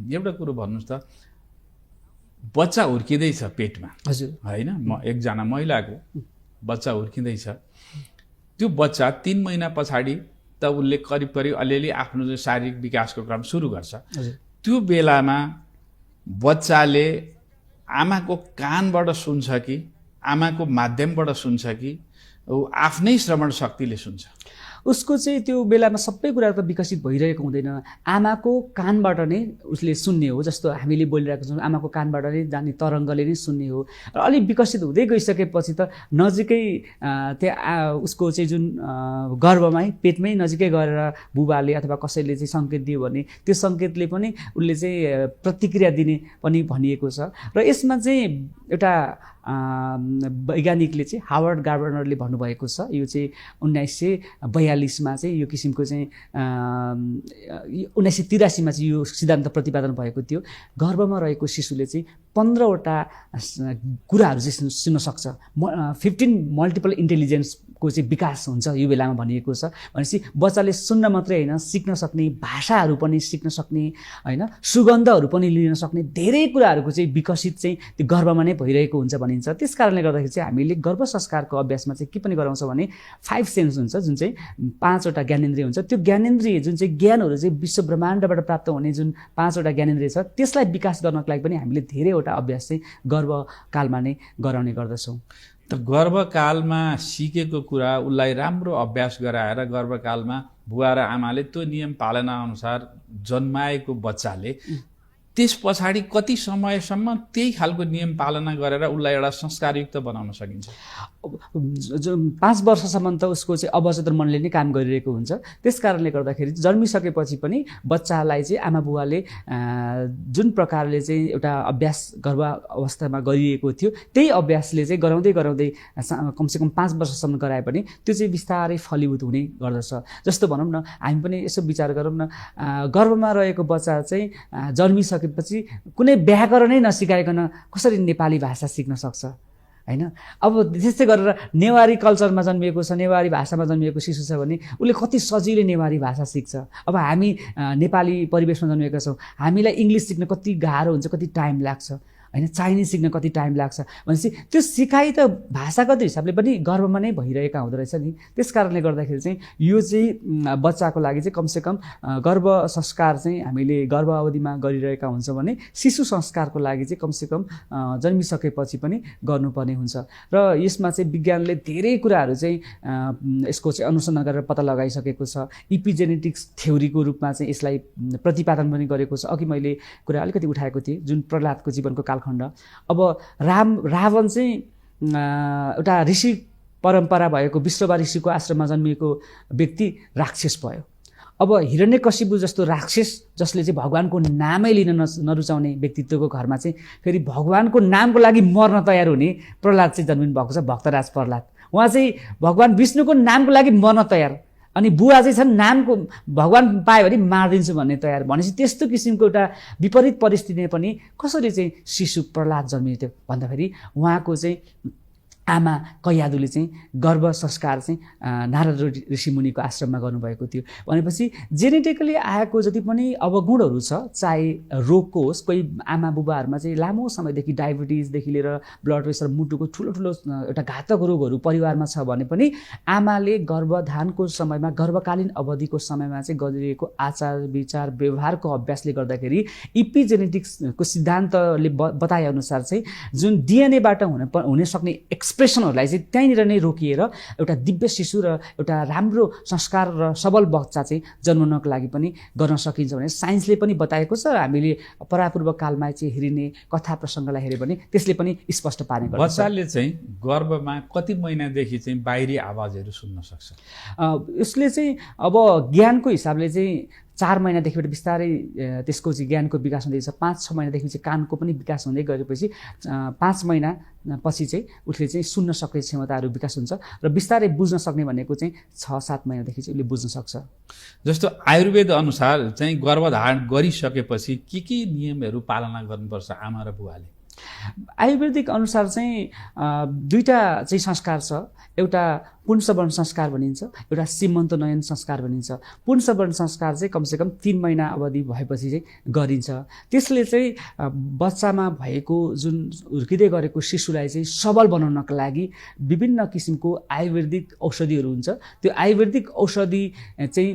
एउटा कुरो भन्नुहोस् त, बच्चा हुर्किँदैछ पेटमा, हजुर होइन, एकजना महिलाको बच्चा हुर्किँदैछ। त्यो बच्चा 3 महिना पछाडि त उसले करिब अलिअलि आफ्नो शारीरिक विकासको क्रम सुरु गर्छ। त्यो बेलामा बच्चाले आमाको कानबाट सुन्छ कि आमाको माध्यमबाट सुन्छ कि आफ्नै श्रवण शक्तिले सुन्छ? उसको चाहिँ त्यो बेलामा सबै कुराहरू त विकसित भइरहेको हुँदैन। आमाको कानबाट नै उसले सुन्ने हो। जस्तो हामीले बोलिरहेको छौँ, आमाको कानबाट नै जाने तरङ्गले नै सुन्ने हो। र अलिक विकसित हुँदै गइसकेपछि त नजिकै त्यहाँ उसको चाहिँ जुन गर्भमै पेटमै नजिकै गरेर बुबाले अथवा कसैले चाहिँ सङ्केत दियो भने त्यो सङ्केतले पनि उसले चाहिँ प्रतिक्रिया दिने पनि भनिएको छ। र यसमा चाहिँ एउटा वैज्ञानिकले चाहिँ हावर्ड गार्डनरले भन्नुभएको छ, यो चाहिँ 1942मा चाहिँ यो किसिमको चाहिँ 1983मा चाहिँ यो सिद्धान्त प्रतिपादन भएको थियो। गर्भमा रहेको शिशुले चाहिँ 15वटा कुराहरू चाहिँ सुन्न सक्छ। 15 मल्टिपल इन्टेलिजेन्सको चाहिँ विकास हुन्छ यो बेलामा भनिएको छ। भनेपछि बच्चाले सुन्न मात्रै होइन, सिक्न सक्ने, भाषाहरू पनि सिक्न सक्ने होइन, सुगन्धहरू पनि लिन सक्ने धेरै कुराहरूको चाहिँ विकसित चाहिँ त्यो गर्भमा नै भइरहेको हुन्छ भनिन्छ। त्यस कारणले गर्दाखेरि चाहिँ हामीले गर्भ संस्कारको अभ्यासमा चाहिँ के पनि गराउँछौँ भने 5 सेन्स हुन्छ, जुन चाहिँ 5वटा ज्ञानेन्द्रिय हुन्छ। त्यो ज्ञानेन्द्रिय जुन चाहिँ ज्ञानहरू चाहिँ विश्व ब्रह्माण्डबाट प्राप्त हुने जुन 5वटा ज्ञानेन्द्रिय छ त्यसलाई विकास गर्नको लागि पनि हामीले धेरैवटा अभ्यास चाहिँ गर्भकालमा नै गराउने गर्दछौँ। त गर्भकालमा सिकेको कुरा उसलाई राम्रो अभ्यास गराएर गर्भकालमा बुवा र आमाले त्यो नियम पालना अनुसार जन्माएको बच्चाले त्यस पछाडि कति समयसम्म त्यही खालको नियम पालना गरेर उसलाई एउटा संस्कारयुक्त बनाउन सकिन्छ? 5 वर्षसम्म त उसको चाहिँ अवचेतन मनले नै काम गरिरहेको हुन्छ। त्यस कारणले गर्दाखेरि जन्मिसकेपछि पनि बच्चालाई चाहिँ आमा बुवाले जुन प्रकारले चाहिँ एउटा अभ्यास गर्भ अवस्थामा गरिएको थियो त्यही अभ्यासले चाहिँ गराउँदै गराउँदै कमसेकम 5 वर्षसम्म गराए पनि त्यो चाहिँ बिस्तारै फलीभूत हुने गर्दछ। जस्तो भनौँ न, हामी पनि यसो विचार गरौँ न, गर्भमा रहेको बच्चा चाहिँ जन्मिसकेपछि कुनै व्याकरणै नसिकाइकन कसरी नेपाली भाषा सिक्न सक्छ, हैन? अब त्यस्तै गरेर नेवारी कल्चरमा जन्मिएको छ, नेवारी भाषामा जन्मिएको शिशु छ भने उसले कति सजिलै नेवारी भाषा सिक्छ। अब हामी नेपाली परिवेशमा जन्मिएका छौँ, हामीलाई इङ्ग्लिस सिक्न कति गाह्रो हुन्छ, कति टाइम लाग्छ, हैन? चाइनिज सिक्न कति टाइम लाग्छ भनेपछि त्यो सिकाइ त भाषागत हिसाबले पनि गर्भमा नै भइरहेका हुँदो रहेछ नि। त्यस कारणले गर्दाखेरि चाहिँ यो चाहिँ बच्चाको लागि चाहिँ कमसेकम गर्भ संस्कार चाहिँ हामीले गर्भ अवधिमा गरिरहेका हुन्छौँ भने शिशु संस्कारको लागि चाहिँ कमसेकम जन्मिसकेपछि पनि गर्नुपर्ने हुन्छ। र यसमा चाहिँ विज्ञानले धेरै कुराहरू चाहिँ यसको चाहिँ अनुसन्धान गरेर पत्ता लगाइसकेको छ। इपिजेनेटिक्स थ्योरीको रूपमा चाहिँ यसलाई प्रतिपादन पनि गरेको छ। अघि मैले कुरा अलिकति उठाएको थिएँ, जुन प्रहलादको जीवनको कालखण्ड। अब रावण चाहिँ एउटा ऋषि परम्परा भएको विश्रवा ऋषिको आश्रममा जन्मिएको व्यक्ति राक्षस भयो। अब हिरण्यकशिपु जस्तो राक्षस जसले चाहिँ भगवानको नामै लिन नरुचाउने व्यक्तित्वको घरमा चाहिँ फेरि भगवानको नामको लागि मर्न तयार हुने प्रहलाद चाहिँ जन्मिनु भएको छ, भक्तराज प्रहलाद। उहाँ चाहिँ भगवान विष्णुको नामको लागि मर्न तयार, अनि बुवा चाहिँ छन् नामको भगवान पायो भने मारिदिन्छु भन्ने तयार। भनेपछि त्यस्तो किसिमको एउटा विपरीत परिस्थितिमा पनि कसरी चाहिँ शिशु प्रहलाद जन्मियो थियो भन्दाखेरि उहाँको चाहिँ आमा कैयादुले चाहिँ गर्भ संस्कार चाहिँ नारद ऋषिमुनिको आश्रममा गर्नुभएको थियो। भनेपछि जेनेटिकली आएको जति पनि अवगुणहरू छ, चाहे रोगको होस्, कोही आमा बुबाहरूमा चाहिँ लामो समयदेखि डायबिटिजदेखि लिएर ब्लड प्रेसर, मुटुको ठुलो ठुलो एउटा घातक रोगहरू परिवारमा छ भने पनि आमाले गर्भधानको समयमा, गर्भकालीन अवधिको समयमा चाहिँ गरिरहेको आचार विचार व्यवहारको अभ्यासले गर्दाखेरि इपिजेनेटिक्सको सिद्धान्तले बताएअनुसार चाहिँ जुन डिएनएबाट हुन सक्ने एक्सप्रेसनहरूलाई चाहिँ त्यहीँनिर नै रोकिएर एउटा दिव्य शिशु र एउटा राम्रो संस्कार र सबल बच्चा चाहिँ जन्माउनको लागि पनि गर्न सकिन्छ भने साइन्सले पनि बताएको छ। हामीले परापूर्व कालमा चाहिँ हेरिने कथा प्रसङ्गलाई हेऱ्यो भने त्यसले पनि स्पष्ट पार्ने गर्छ। बच्चाले चाहिँ गर्भमा कति महिनादेखि चाहिँ बाहिरी आवाजहरू सुन्न सक्छ? यसले चाहिँ अब ज्ञानको हिसाबले चाहिँ 4 महिनादेखिबाट बिस्तारै त्यसको चाहिँ ज्ञानको विकास हुँदैछ। 5-6 महिनादेखि चाहिँ कानको पनि विकास हुँदै गएपछि 5 महिनापछि चाहिँ उसले चाहिँ सुन्न सक्ने क्षमताहरू विकास हुन्छ र बिस्तारै बुझ्न सक्ने भनेको चाहिँ 6-7 महिनादेखि चाहिँ उसले बुझ्न सक्छ। जस्तो आयुर्वेद अनुसार चाहिँ गर्भधारण गरिसकेपछि के नियमहरू पालना गर्नुपर्छ आमा र बुवाले? आयुर्वेदिक अनुसार चाहिँ 2टा चाहिँ संस्कार छ। एउटा पुंसवर्ण संस्कार भनिन्छ, एउटा सीमन्तनयन संस्कार भनिन्छ। पुंसवर्ण संस्कार चाहिँ कमसेकम 3 महिना अवधि भएपछि चाहिँ गरिन्छ। त्यसले चाहिँ बच्चामा भएको जुन हुर्किँदै गरेको शिशुलाई चाहिँ सबल बनाउनका लागि विभिन्न किसिमको आयुर्वेदिक औषधिहरू हुन्छ। त्यो आयुर्वेदिक औषधि चाहिँ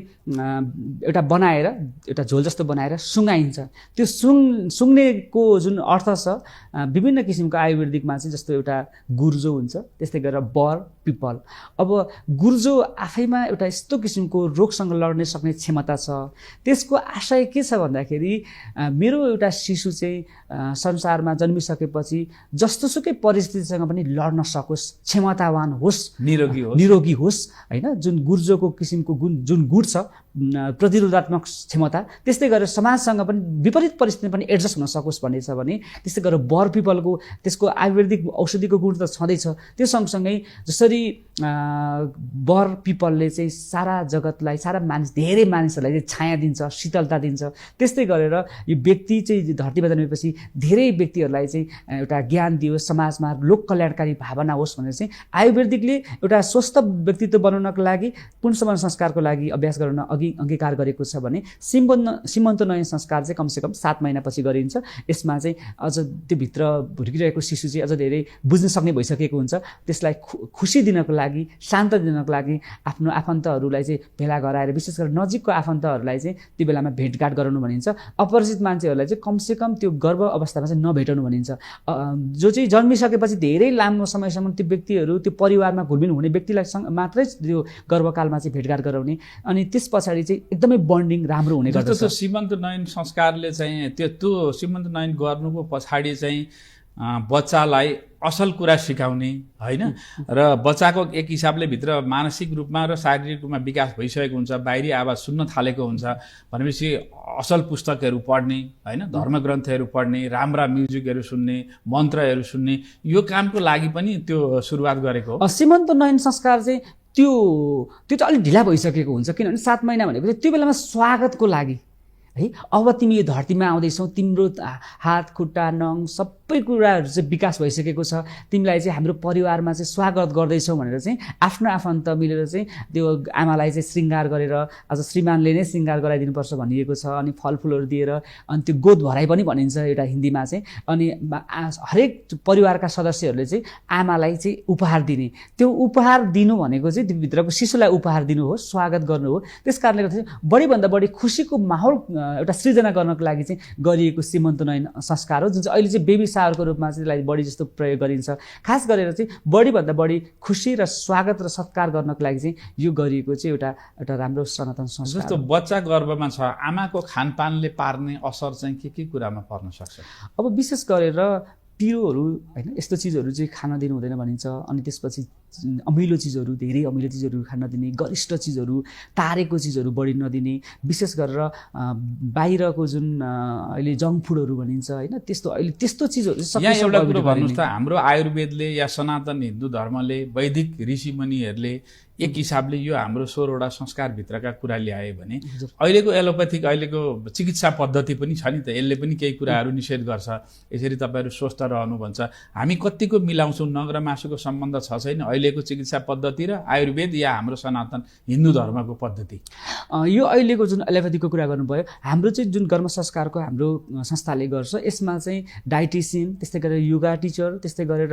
एउटा बनाएर, एउटा झोल जस्तो बनाएर सुँगाइन्छ। त्यो सुँग्नेको जुन अर्थ छ, विभिन्न किसिमको आयुर्वेदिकमा चाहिँ जस्तो एउटा गुर्जो हुन्छ, त्यस्तै गरेर बर, पिपल। अब गुर्जो आफैमा एउटा यस्तो किसिमको रोगसँग लड्ने सक्ने क्षमता छ। त्यसको आशय के छ भन्दाखेरि मेरो एउटा शिशु चाहिँ संसारमा जन्मिसकेपछि जस्तोसुकै परिस्थितिसँग पनि लड्न सकोस्, क्षमतावान होस्, निरोगी होस्, हैन? जुन गुर्जोको किसिमको जुन गुण छ प्रतिरोधात्मक क्षमता, त्यस्तै गरेर समाजसँग पनि विपरीत परिस्थितिमा पनि एडजस्ट हुन सकोस् भन्ने छ भने त्यस्तै गरेर बर पिपलको त्यसको आयुर्वेदिक औषधिको गुण त छँदैछ। त्यो सँगसँगै जसरी बर पिपलले चाहिँ सारा जगतलाई, सारा धेरै मानिसहरूलाई चाहिँ छाया दिन्छ, शीतलता दिन्छ, त्यस्तै गरेर यो व्यक्ति चाहिँ धरतीमा जन्मेपछि धेरै व्यक्तिहरूलाई चाहिँ एउटा ज्ञान दियोस्, समाजमा लोक कल्याणकारी भावना होस् भनेर चाहिँ आयुर्वेदिकले एउटा स्वस्थ व्यक्तित्व बनाउनको लागि पुंसवर्ण संस्कारको लागि अभ्यास गर्न अङ्गीकार गरेको छ भने सीमन्तनयन संस्कार चाहिँ कमसेकम 7 महिनापछि गरिन्छ। यसमा चाहिँ अझ त्योभित्र हुर्किरहेको शिशु चाहिँ अझ धेरै बुझ्न सक्ने भइसकेको हुन्छ। त्यसलाई खुसी दिनको लागि, शान्त दिनको लागि आफ्नो आफन्तहरूलाई चाहिँ भेला गराएर, विशेष गरेर नजिकको आफन्तहरूलाई चाहिँ त्यो बेलामा भेटघाट गराउनु भनिन्छ। अपरिचित मान्छेहरूलाई चाहिँ कमसेकम त्यो गर्भ अवस्थामा चाहिँ नभेटाउनु भनिन्छ। जो चाहिँ जन्मिसकेपछि धेरै लामो समयसम्म त्यो व्यक्तिहरू त्यो परिवारमा घुलमिल हुने व्यक्तिलाई मात्रै त्यो गर्भकालमा चाहिँ भेटघाट गराउने, अनि त्यस पछाडि चाहिँ एकदमै बन्डिङ राम्रो हुने गर्दछ। जस्तो सीमन्त नयन संस्कारले चाहिँ त्यो सीमन्त नयन गर्नुको पछाडि चाहिँ बच्चालाई असल कुरा सिकाउने होइन, र बच्चाको एक हिसाबले भित्र मानसिक रूपमा र शारीरिक रूपमा विकास भइसकेको हुन्छ, बाहिरी आवाज सुन्न थालेको हुन्छ भनेपछि असल पुस्तकहरू पढ्ने होइन, धर्मग्रन्थहरू पढ्ने, राम्रा म्युजिकहरू सुन्ने, मन्त्रहरू सुन्ने, यो कामको लागि पनि त्यो सुरुवात गरेको हो। सीमन्त नयन संस्कार चाहिँ त्यो चाहिँ अलिक ढिला भइसकेको हुन्छ, किनभने 7 महिना भनेको चाहिँ त्यो बेलामा स्वागतको लागि है। अब तिमी यो धरतीमा आउँदैछौ, तिम्रो हात खुट्टा नङ सबै कुराहरू चाहिँ विकास भइसकेको छ, तिमीलाई चाहिँ हाम्रो परिवारमा चाहिँ स्वागत गर्दैछौ भनेर चाहिँ आफ्नो आफन्त मिलेर चाहिँ त्यो आमालाई चाहिँ श्रृङ्गार गरेर, अझ श्रीमानले नै श्रृङ्गार गराइदिनुपर्छ भनिएको छ। अनि फलफुलहरू दिएर, अनि त्यो गोद भराइ पनि भनिन्छ एउटा हिन्दीमा चाहिँ। अनि हरेक परिवारका सदस्यहरूले चाहिँ आमालाई चाहिँ उपहार दिने, त्यो उपहार दिनु भनेको चाहिँ त्यो भित्रको शिशुलाई उपहार दिनु हो, स्वागत गर्नु हो। त्यस कारणले गर्दा चाहिँ बढीभन्दा बढी खुसीको माहौल एउटा सृजना गर्नको लागि चाहिँ गरिएको सीमन्त नयन संस्कार हो, जुन चाहिँ अहिले चाहिँ बेबी सावरको रूपमा चाहिँ यसलाई बढी जस्तो प्रयोग गरिन्छ। खास गरेर चाहिँ बढीभन्दा बढी खुसी र स्वागत र सत्कार गर्नको लागि चाहिँ यो गरिएको चाहिँ एउटा राम्रो सनातन संस्कार। जस्तो बच्चा गर्भमा छ, आमाको खानपानले पार्ने असर चाहिँ के कुरामा पर्न सक्छ? अब विशेष गरेर पिरोहरू होइन, यस्तो चिजहरू चाहिँ खान दिनु हुँदैन भनिन्छ। अनि त्यसपछि अमिलो चिजहरू, धेरै अमिलो चिजहरू खान नदिने, गरिष्ठ चिजहरू, तारेको चिजहरू बढी नदिने, विशेष गरेर बाहिरको जुन अहिले जङ्क फुडहरू भनिन्छ होइन, त्यस्तो अहिले त्यस्तो चिजहरू यहाँ एउटा कुरो भन्नुहोस् त, हाम्रो आयुर्वेदले या सनातन हिन्दू धर्मले, वैदिक ऋषिमुनिहरूले एक हिसाबले यो हाम्रो 16वटा संस्कारभित्रका कुरा ल्याए भने अहिलेको एलोप्याथिक, अहिलेको चिकित्सा पद्धति पनि छ नि त, यसले पनि केही कुराहरू निषेध गर्छ। यसरी तपाईँहरू स्वस्थ रहनु भन्छ। हामी कतिको मिलाउँछौँ नङ र मासुको सम्बन्ध छ छैन अहिलेको चिकित्सा पद्धति र आयुर्वेद या हाम्रो सनातन हिन्दू धर्मको पद्धति? यो अहिलेको जुन एलोप्याथीको कुरा गर्नुभयो, हाम्रो चाहिँ जुन कर्म संस्कारको हाम्रो संस्थाले गर्छ, यसमा चाहिँ डाइटिसियन, त्यस्तै गरेर योगा टिचर, त्यस्तै गरेर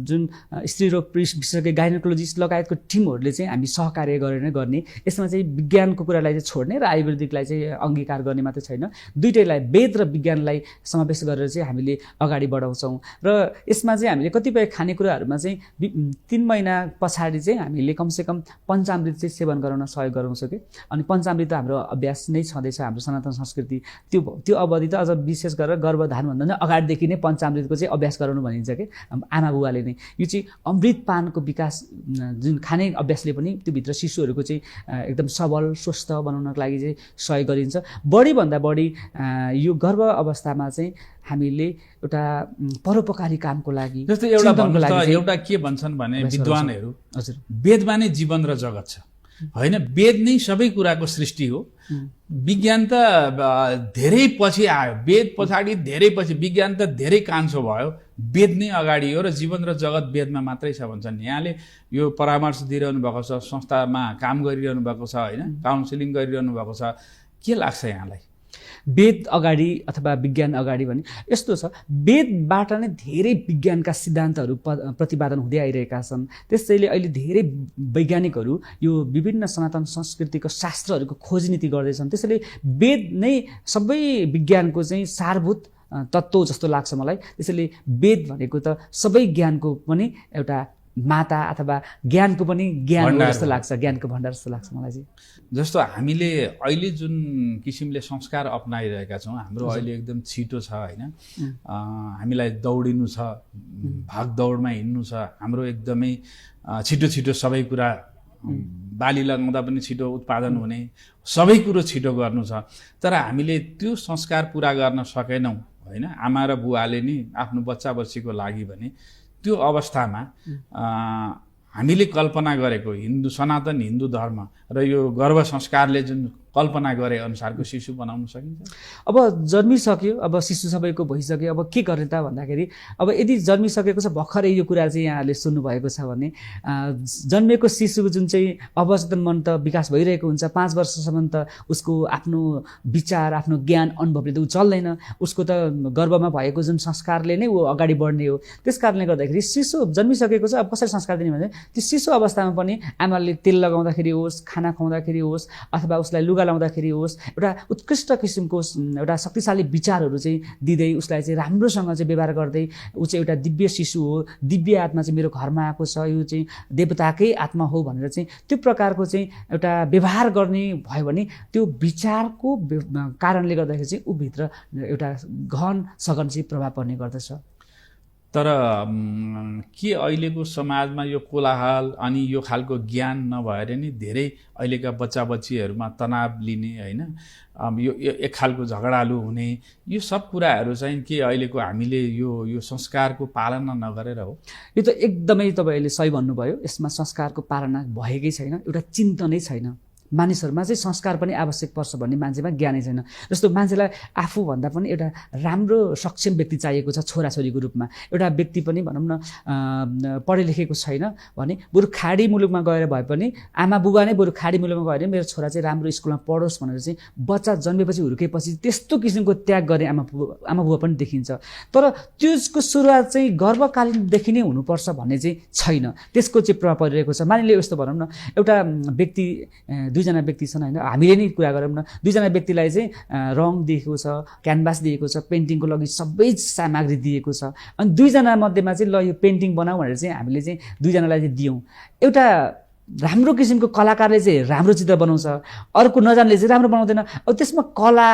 जुन स्त्रीरोग विशेषज्ञ गाइनोकोलोजिस्ट लगायतको टिमहरूले चाहिँ हामी सहकार्य गरेर नै गर्ने। यसमा चाहिँ विज्ञानको कुरालाई चाहिँ छोड्ने र आयुर्वेदिकलाई चाहिँ अङ्गीकार गर्ने मात्रै छैन, दुइटैलाई वेद र विज्ञानलाई समावेश गरेर चाहिँ हामीले अगाडि बढाउँछौँ। र यसमा चाहिँ हामीले कतिपय खानेकुराहरूमा चाहिँ 3 महिना पछाडि चाहिँ हामीले कमसेकम पञ्चामृत चाहिँ सेवन गराउन सहयोग गराउँछौँ कि। अनि पञ्चामृत त हाम्रो अभ्यास नै छँदैछ, हाम्रो सनातन संस्कृति त्यो अवधि त अझ विशेष गरेर गर्भधारणभन्दा नै अगाडिदेखि नै पञ्चामृतको चाहिँ अभ्यास गराउनु भनिन्छ कि आमा बुवाले नै। यो चाहिँ अमृतपानको विकास जुन खाने अभ्यासले पनि त्यो भित्र शिशुहरूको चाहिँ एकदम सबल स्वस्थ बनाउनको लागि चाहिँ सहयोग गरिन्छ। बढीभन्दा बढी यो गर्भ अवस्थामा चाहिँ हामीले एउटा परोपकारी कामको लागि, जस्तो एउटा के भन्छन् भने विद्वानहरू, हजुर, वेदमा नै जीवन र जगत छ होइन, वेद नै सबै कुराको सृष्टि हो। विज्ञान त धेरै पछि आयो, वेद पछाडि धेरै पछि, विज्ञान त धेरै कान्छो भयो, वेद नै अगाडि हो र जीवन र जगत वेदमा मात्रै छ भन्छन्। यहाँले यो परामर्श दिइरहनु भएको छ, संस्थामा काम गरिरहनु भएको छ होइन, काउन्सिलिङ गरिरहनु भएको छ, के लाग्छ यहाँलाई? वेद अगाडि अथवा विज्ञान अगाडि भने यस्तो छ, वेदबाट नै धेरै विज्ञानका सिद्धान्तहरू प्रतिपादन हुँदै आइरहेका छन्। त्यसैले अहिले धेरै वैज्ञानिकहरू यो विभिन्न सनातन संस्कृतिको शास्त्रहरूको खोजनीति गर्दैछन्। त्यसैले वेद नै सबै विज्ञानको चाहिँ सारभूत तत्त्व जस्तो लाग्छ मलाई। त्यसैले वेद भनेको त सबै ज्ञानको पनि एउटा माता अथवा ज्ञानको पनि ज्ञान जस्तो लाग्छ, ज्ञानको भण्डार जस्तो लाग्छ मलाई चाहिँ। जस्तो हामीले अहिले जुन किसिमले संस्कार अपनाइरहेका छौँ, हाम्रो अहिले एकदम छिटो छ होइन, हामीलाई दौडिनु छ, भाग दौडमा हिँड्नु छ, हाम्रो एकदमै छिटो छिटो सबै कुरा, बाली लगाउँदा पनि छिटो उत्पादन हुने, सबै कुरो छिटो गर्नु छ। तर हामीले त्यो संस्कार पुरा गर्न सकेनौँ होइन, आमा र बुवाले नि आफ्नो बच्चा बच्चीको लागि भने त्यो अवस्थामा हामीले कल्पना गरेको सनातन हिन्दू धर्म र यो गर्भ संस्कारले जुन कल्पना गरे अनुसारको शिशु बनाउन सकिन्छ? अब जन्मिसक्यो, अब शिशु सबैको भइसक्यो, अब के गर्ने त भन्दाखेरि अब यदि जन्मिसकेको छ, भर्खरै यो कुरा चाहिँ यहाँहरूले सुन्नुभएको छ भने जन्मेको शिशुको जुन चाहिँ अवचेतन मन त विकास भइरहेको हुन्छ। 5 वर्षसम्म त उसको आफ्नो विचार, आफ्नो ज्ञान, अनुभवले त ऊ चल्दैन। उसको त गर्भमा भएको जुन संस्कारले नै ऊ अगाडि बढ्ने हो। त्यस कारणले गर्दाखेरि शिशु जन्मिसकेको छ, अब कसरी संस्कार दिने भने त्यो शिशु अवस्थामा पनि आमाले तेल लगाउँदाखेरि होस्, खाना खुवाउँदाखेरि होस्, अथवा उसलाई लुगा लाउँदाखेरि होस्, एउटा उत्कृष्ट किसिमको एउटा शक्तिशाली विचारहरू चाहिँ दिँदै उसलाई चाहिँ राम्रोसँग चाहिँ व्यवहार गर्दै ऊ चाहिँ एउटा दिव्य शिशु हो, दिव्य आत्मा चाहिँ मेरो घरमा आएको छ, यो चाहिँ देवताकै आत्मा हो भनेर चाहिँ त्यो प्रकारको चाहिँ एउटा व्यवहार गर्ने भयो भने त्यो विचारको कारणले गर्दाखेरि चाहिँ ऊभित्र एउटा गहन सघन चाहिँ प्रभाव पर्ने गर्दछ। तर के अहिलेको समाजमा यो कोलाहल अनि यो खालको ज्ञान नभएर नि धेरै अहिलेका बच्चा बच्चीहरूमा तनाव लिने होइन, यो एक खालको झगडालु हुने, यो सब कुराहरू चाहिँ के अहिलेको हामीले यो संस्कारको पालना नगरेर हो? यो त एकदमै तपाईँले सही भन्नुभयो। यसमा संस्कारको पालना भएकै छैन, एउटा चिन्तनै छैन। मानिसहरूमा चाहिँ संस्कार पनि आवश्यक पर्छ भन्ने मान्छेमा ज्ञानै छैन। जस्तो मान्छेलाई आफूभन्दा पनि एउटा राम्रो सक्षम व्यक्ति चाहिएको छ छोराछोरीको रूपमा। एउटा व्यक्ति पनि भनौँ न पढे लेखेको छैन भने बरु खाडी मुलुकमा गएर भए पनि आमा बुबा नै बरु खाडी मुलुकमा गएर मेरो छोरा चाहिँ राम्रो स्कुलमा पढोस् भनेर चाहिँ बच्चा जन्मेपछि हुर्केपछि त्यस्तो किसिमको त्याग गर्ने आमा बुबा पनि देखिन्छ। तर त्यसको सुरुवात चाहिँ गर्भकालीनदेखि नै हुनुपर्छ भन्ने चाहिँ छैन, त्यसको चाहिँ प्रभाव परिरहेको छ। मानिलियो यस्तो भनौँ न, एउटा व्यक्ति, दुईजना व्यक्ति छन् होइन, हामीले नै कुरा गरौँ न, दुईजना व्यक्तिलाई चाहिँ रङ दिएको छ, क्यानभास दिएको छ, पेन्टिङको लागि सबै सामग्री दिएको छ, अनि दुईजना मध्येमा चाहिँ ल यो पेन्टिङ बनाऊ भनेर चाहिँ हामीले चाहिँ दुईजनालाई चाहिँ दियौँ। एउटा राम्रो किसिमको कलाकारले चाहिँ राम्रो चित्र बनाउँछ, अर्को नजान्ने चाहिँ राम्रो बनाउँदैन। अब त्यसमा कला,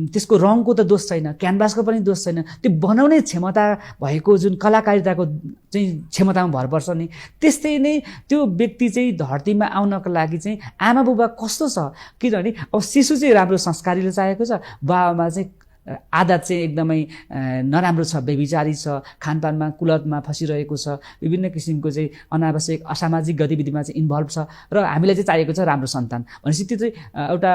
त्यसको रङको त दोष छैन, क्यानभासको पनि दोष छैन, त्यो बनाउने क्षमता भएको जुन कलाकारिताको चाहिँ क्षमतामा भर पर्छ नि। त्यस्तै नै त्यो व्यक्ति चाहिँ धरतीमा आउनको लागि चाहिँ आमा बुबा कस्तो छ, किनभने अब शिशु चाहिँ राम्रो संस्कारीले चाहिएको छ, बाबामा चाहिँ आदत चाहिँ एकदमै नराम्रो छ, बेविचारी छ, खानपानमा कुलतमा फसिरहेको छ, विभिन्न किसिमको चाहिँ अनावश्यक असामाजिक गतिविधिमा चाहिँ इन्भल्भ छ, र हामीलाई चाहिँ चाहिएको छ राम्रो सन्तान भनेपछि त्यो चाहिँ एउटा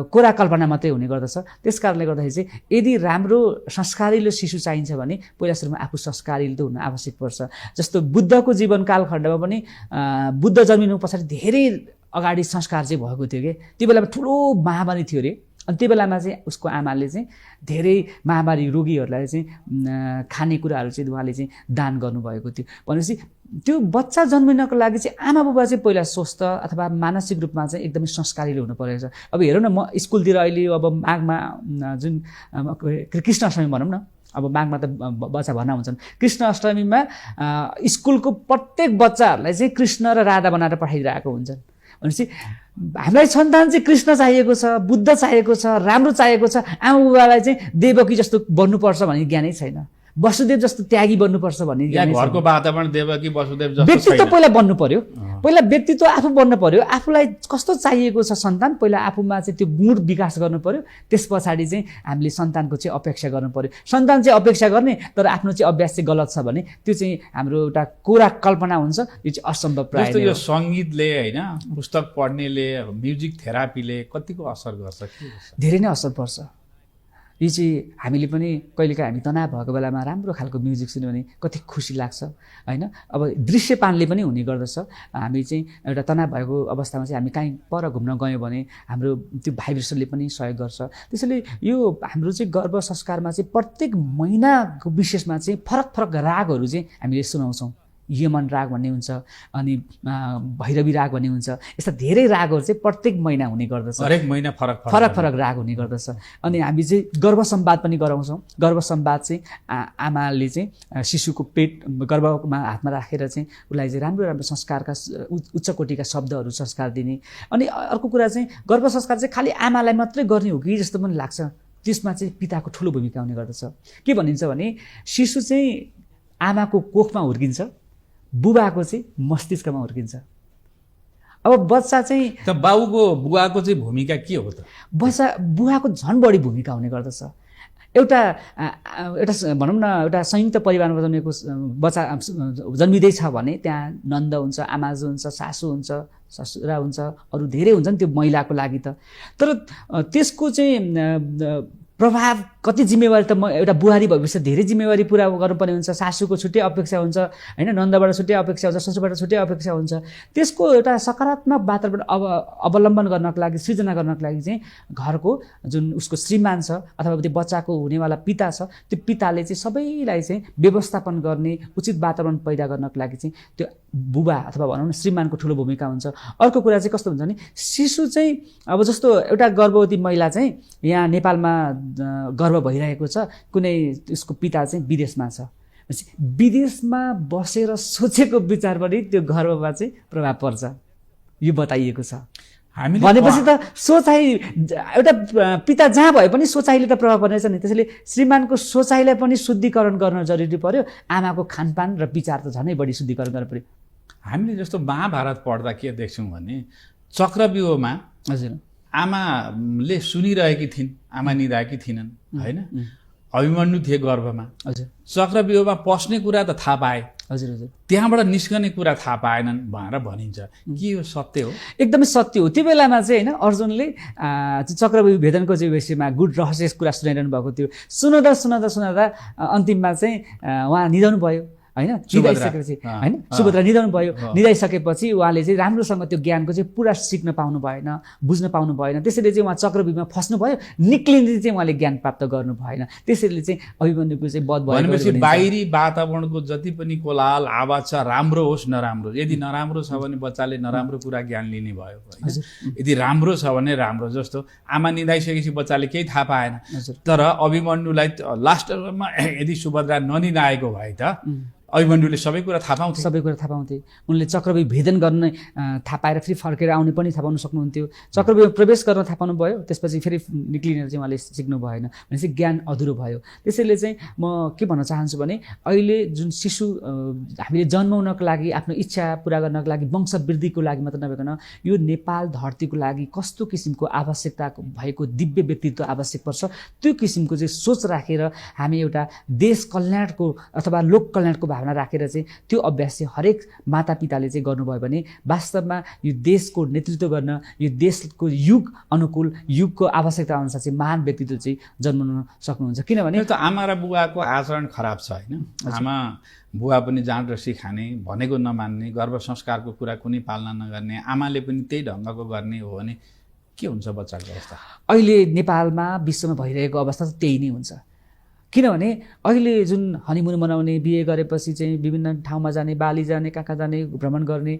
कोरा कल्पना मात्रै हुने गर्दछ। त्यस कारणले गर्दाखेरि चाहिँ यदि राम्रो संस्कारिलो शिशु चाहिन्छ भने पहिला सुरुमा आफू संस्कारिलो त हुन आवश्यक पर्छ। जस्तो बुद्धको जीवन कालखण्डमा पनि बुद्ध जन्मिनु पछाडि धेरै अगाडि संस्कार चाहिँ भएको थियो कि, त्यो बेलामा ठुलो महामारी थियो अरे, अनि त्यो बेलामा चाहिँ उसको आमाले चाहिँ धेरै महामारी रोगीहरूलाई चाहिँ खानेकुराहरू चाहिँ उहाँले चाहिँ दान गर्नुभएको थियो। भनेपछि त्यो बच्चा जन्मिनको लागि चाहिँ आमा बुबा चाहिँ पहिला स्वस्थ अथवा मानसिक रूपमा चाहिँ एकदमै संस्कारिलो हुनु परेको छ। अब हेरौँ न, म स्कुलतिर अहिले अब माघमा जुन कृष्ण अष्टमी भनौँ न, अब माघमा त बच्चा भर्ना हुन्छन्, कृष्ण अष्टमीमा स्कुलको प्रत्येक बच्चाहरूलाई चाहिँ कृष्ण र राधा बनाएर पठाइरहेको हुन्छन्। भनेपछि हामीलाई सन्तान चाहिँ कृष्ण चाहिएको छ, बुद्ध चाहिएको छ, राम्रो चाहिएको छ। आमा बुबालाई चाहिँ देवकी जस्तो बन्नुपर्छ भन्ने ज्ञानै छैन, वसुदेव जस्तो त्यागी बन्नुपर्छ भन्ने ज्ञान। घरको वातावरण देवकी वसुदेव जस्तो व्यक्तित्व पहिला बन्नु पर्यो, पहिला व्यक्तित्व आफू बन्नु पर्यो। आफूलाई कस्तो चाहिएको छ सन्तान, पहिला आफूमा चाहिँ त्यो गुण विकास गर्नु पर्यो। त्यस पछाडि चाहिँ हामीले सन्तानको चाहिँ अपेक्षा गर्नु पर्यो। सन्तान चाहिँ अपेक्षा गर्ने तर आफ्नो चाहिँ अभ्यास चाहिँ गलत छ भने त्यो चाहिँ हाम्रो एउटा कोरा कल्पना हुन्छ, यो चाहिँ असम्भव प्राय। जस्तो यो सङ्गीतले होइन, पुस्तक पढ्नेले, म्युजिक थेरापीले कतिको असर गर्छ? धेरै नै असर पर्छ। यो चाहिँ हामीले पनि कहिलेकाहीँ हामी तनाव भएको बेलामा राम्रो खालको म्युजिक सुन्यो भने कति खुसी लाग्छ होइन। अब दृश्यपानले पनि हुने गर्दछ। हामी चाहिँ एउटा तनाव भएको अवस्थामा चाहिँ हामी कहीँ पर घुम्न गयौँ भने हाम्रो त्यो भाइब्रेसनले पनि सहयोग गर्छ। त्यसैले यो हाम्रो चाहिँ गर्भ संस्कारमा चाहिँ प्रत्येक महिनाको विशेषमा चाहिँ फरक फरक रागहरू चाहिँ हामीले सुनाउँछौँ। यमन राग भन्ने हुन्छ, अनि भैरवी राग भन्ने हुन्छ। यस्ता धेरै रागहरू चाहिँ प्रत्येक महिना हुने गर्दछ, हरेक महिना फरक फरक राग हुने गर्दछ। अनि हामी चाहिँ गर्भ संवाद पनि गराउँछौँ। गर्भ संवाद चाहिँ आमाले चाहिँ शिशुको पेट गर्भमा हातमा राखेर चाहिँ उसलाई चाहिँ राम्रो राम्रो संस्कारका उच्च कोटिका शब्दहरू संस्कार दिने। अनि अर्को कुरा चाहिँ गर्भ संस्कार चाहिँ खालि आमालाई मात्रै गर्ने हो कि जस्तो पनि लाग्छ, त्यसमा चाहिँ पिताको ठुलो भूमिका हुने गर्दछ। के भनिन्छ भने शिशु चाहिँ आमाको कोखमा हुर्किन्छ, बुबाको चाहिँ मस्तिष्कमा हुर्किन्छ। अब बच्चा चाहिँ त बाउको बुवाको चाहिँ भूमिका के हो त? बुवाको झन् बढी भूमिका हुने गर्दछ। एउटा भनौँ न एउटा संयुक्त परिवारमा जन्मेको बच्चा जन्मिँदैछ भने त्यहाँ नन्द हुन्छ, आमाजु हुन्छ, सासू हुन्छ, ससुरा हुन्छ, अरू धेरै हुन्छ नि त्यो महिलाको लागि त। तर त्यसको चाहिँ प्रभाव कति जिम्मेवारी त एउटा बुहारी भएपछि धेरै जिम्मेवारी पुरा गर्नुपर्ने हुन्छ। सासूको छुट्टै अपेक्षा हुन्छ होइन, नन्दबाट छुट्टै अपेक्षा हुन्छ, ससुरबाट छुट्टै अपेक्षा हुन्छ। त्यसको एउटा सकारात्मक वातावरण अवलम्बन गर्नको लागि, सृजना गर्नको लागि चाहिँ घरको जुन उसको श्रीमान छ अथवा त्यो बच्चाको हुनेवाला पिता छ, त्यो पिताले चाहिँ सबैलाई चाहिँ व्यवस्थापन गर्ने, उचित वातावरण पैदा गर्नको लागि चाहिँ त्यो बुबा अथवा भनौँ न श्रीमानको ठुलो भूमिका हुन्छ। अर्को कुरा चाहिँ कस्तो हुन्छ भने शिशु चाहिँ अब जस्तो एउटा गर्भवती महिला चाहिँ यहाँ नेपालमा गर्भ भइरहेको छ, कुनै उसको पिता चाहिँ विदेशमा छ, विदेशमा बसेर सोचेको विचार पनि त्यो गर्भमा चाहिँ प्रभाव पर्छ, यो बताइएको छ। भनेपछि त सोचाइ एउटा पिता जहाँ भए पनि सोचाइले त प्रभाव पर्नेछ नि। त्यसैले श्रीमानको सोचाइलाई पनि शुद्धिकरण गर्न जरुरी पर्यो। आमाको खानपान र विचार त झनै बढी शुद्धिकरण गर्नु पर्यो। हामीले जस्तो महाभारत पढ्दा के देख्छौँ भने चक्रव्यूहमा हजुर आमाले सुनिरहेकी थिइन्, आमा निधाएकी थिइनन् होइन, अभिमन्यु थिए गर्भमा। हजुर चक्रव्यूहमा पस्ने कुरा त थाहा पाए, हजुर हजुर, त्यहाँबाट निस्कने कुरा थाहा पाएनन् भनेर भनिन्छ। के यो सत्य हो? एकदमै सत्य हो। त्यो बेलामा चाहिँ होइन अर्जुनले चक्रव्यूह भेदनको चाहिँ विषयमा गुड रहस्य कुरा सुनाइरहनु भएको थियो। सुनाउँदा सुनाउँदा सुनाउँदा अन्तिममा चाहिँ उहाँ निधाउनु भयो होइन, निधाइसकेपछि होइन, सुभद्रा निधाउनु भयो। निधाइसकेपछि उहाँले चाहिँ राम्रोसँग त्यो ज्ञानको चाहिँ पुरा सिक्न पाउनु भएन, बुझ्न पाउनु भएन। त्यसैले चाहिँ उहाँ चक्रव्यूहमा फस्नु भयो, निक्लिँदै चाहिँ उहाँले ज्ञान प्राप्त गर्नु भएन। त्यसैले चाहिँ अभिमन्युको चाहिँ वध भयो। भनेपछि बाहिरी वातावरणको जति पनि कोलाहल आवाज छ, राम्रो होस् नराम्रो, यदि नराम्रो छ भने बच्चाले नराम्रो कुरा ज्ञान लिने भयो, यदि राम्रो छ भने राम्रो। जस्तो आमा निधाइसकेपछि बच्चाले केही थाहा पाएन, तर अभिमन्युलाई लास्टमा यदि सुभद्रा ननिधाएको भए त अभिमन्युले सबै कुरा थाहा पाउँथे, सबै कुरा थाहा पाउँथे। उनले चक्रव्यूह भेदन गर्न थाहा पाएर फेरि फर्केर आउने पनि थाहा पाउन सक्नुहुन्थ्यो। चक्रव्यूह प्रवेश गर्न थाहा पाउनु भयो, त्यसपछि फेरि निक्लिने चाहिँ उहाँले सिक्नु भएन, भनेपछि ज्ञान अधुरो भयो। त्यसैले चाहिँ म के भन्न चाहन्छु भने अहिले जुन शिशु हामीले जन्माउनको लागि, आफ्नो इच्छा पुरा गर्नको लागि, वंशवृद्धिको लागि मात्र नभइकन यो नेपाल धरतीको लागि कस्तो किसिमको आवश्यकता भएको दिव्य व्यक्तित्व आवश्यक पर्छ, त्यो किसिमको चाहिँ सोच राखेर हामी एउटा देश कल्याणको अथवा लोक कल्याणको भावना राखेर चाहिँ त्यो अभ्यास चाहिँ हरेक मातापिताले चाहिँ गर्नुभयो भने वास्तवमा यो देशको नेतृत्व गर्न, यो देशको युग अनुकूल युगको आवश्यकता अनुसार चाहिँ महान व्यक्तित्व चाहिँ जन्माउन सक्नुहुन्छ। किनभने त आमा र बुवाको आचरण खराब छ होइन। आमा बुवा पनि जाँड रसी खाने, भनेको नमान्ने, गर्भ संस्कारको कुरा कुनै पालना नगर्ने, आमाले पनि त्यही ढङ्गको गर्ने हो भने के हुन्छ बच्चाको अवस्था? अहिले नेपालमा विश्वमा भइरहेको अवस्था त त्यही नै हुन्छ। किनभने अहिले जुन हनीमुन मनाउने, बिहे गरेपछि चाहिँ विभिन्न ठाउँमा जाने, बाली जाने, कहाँ कहाँ जाने, भ्रमण गर्ने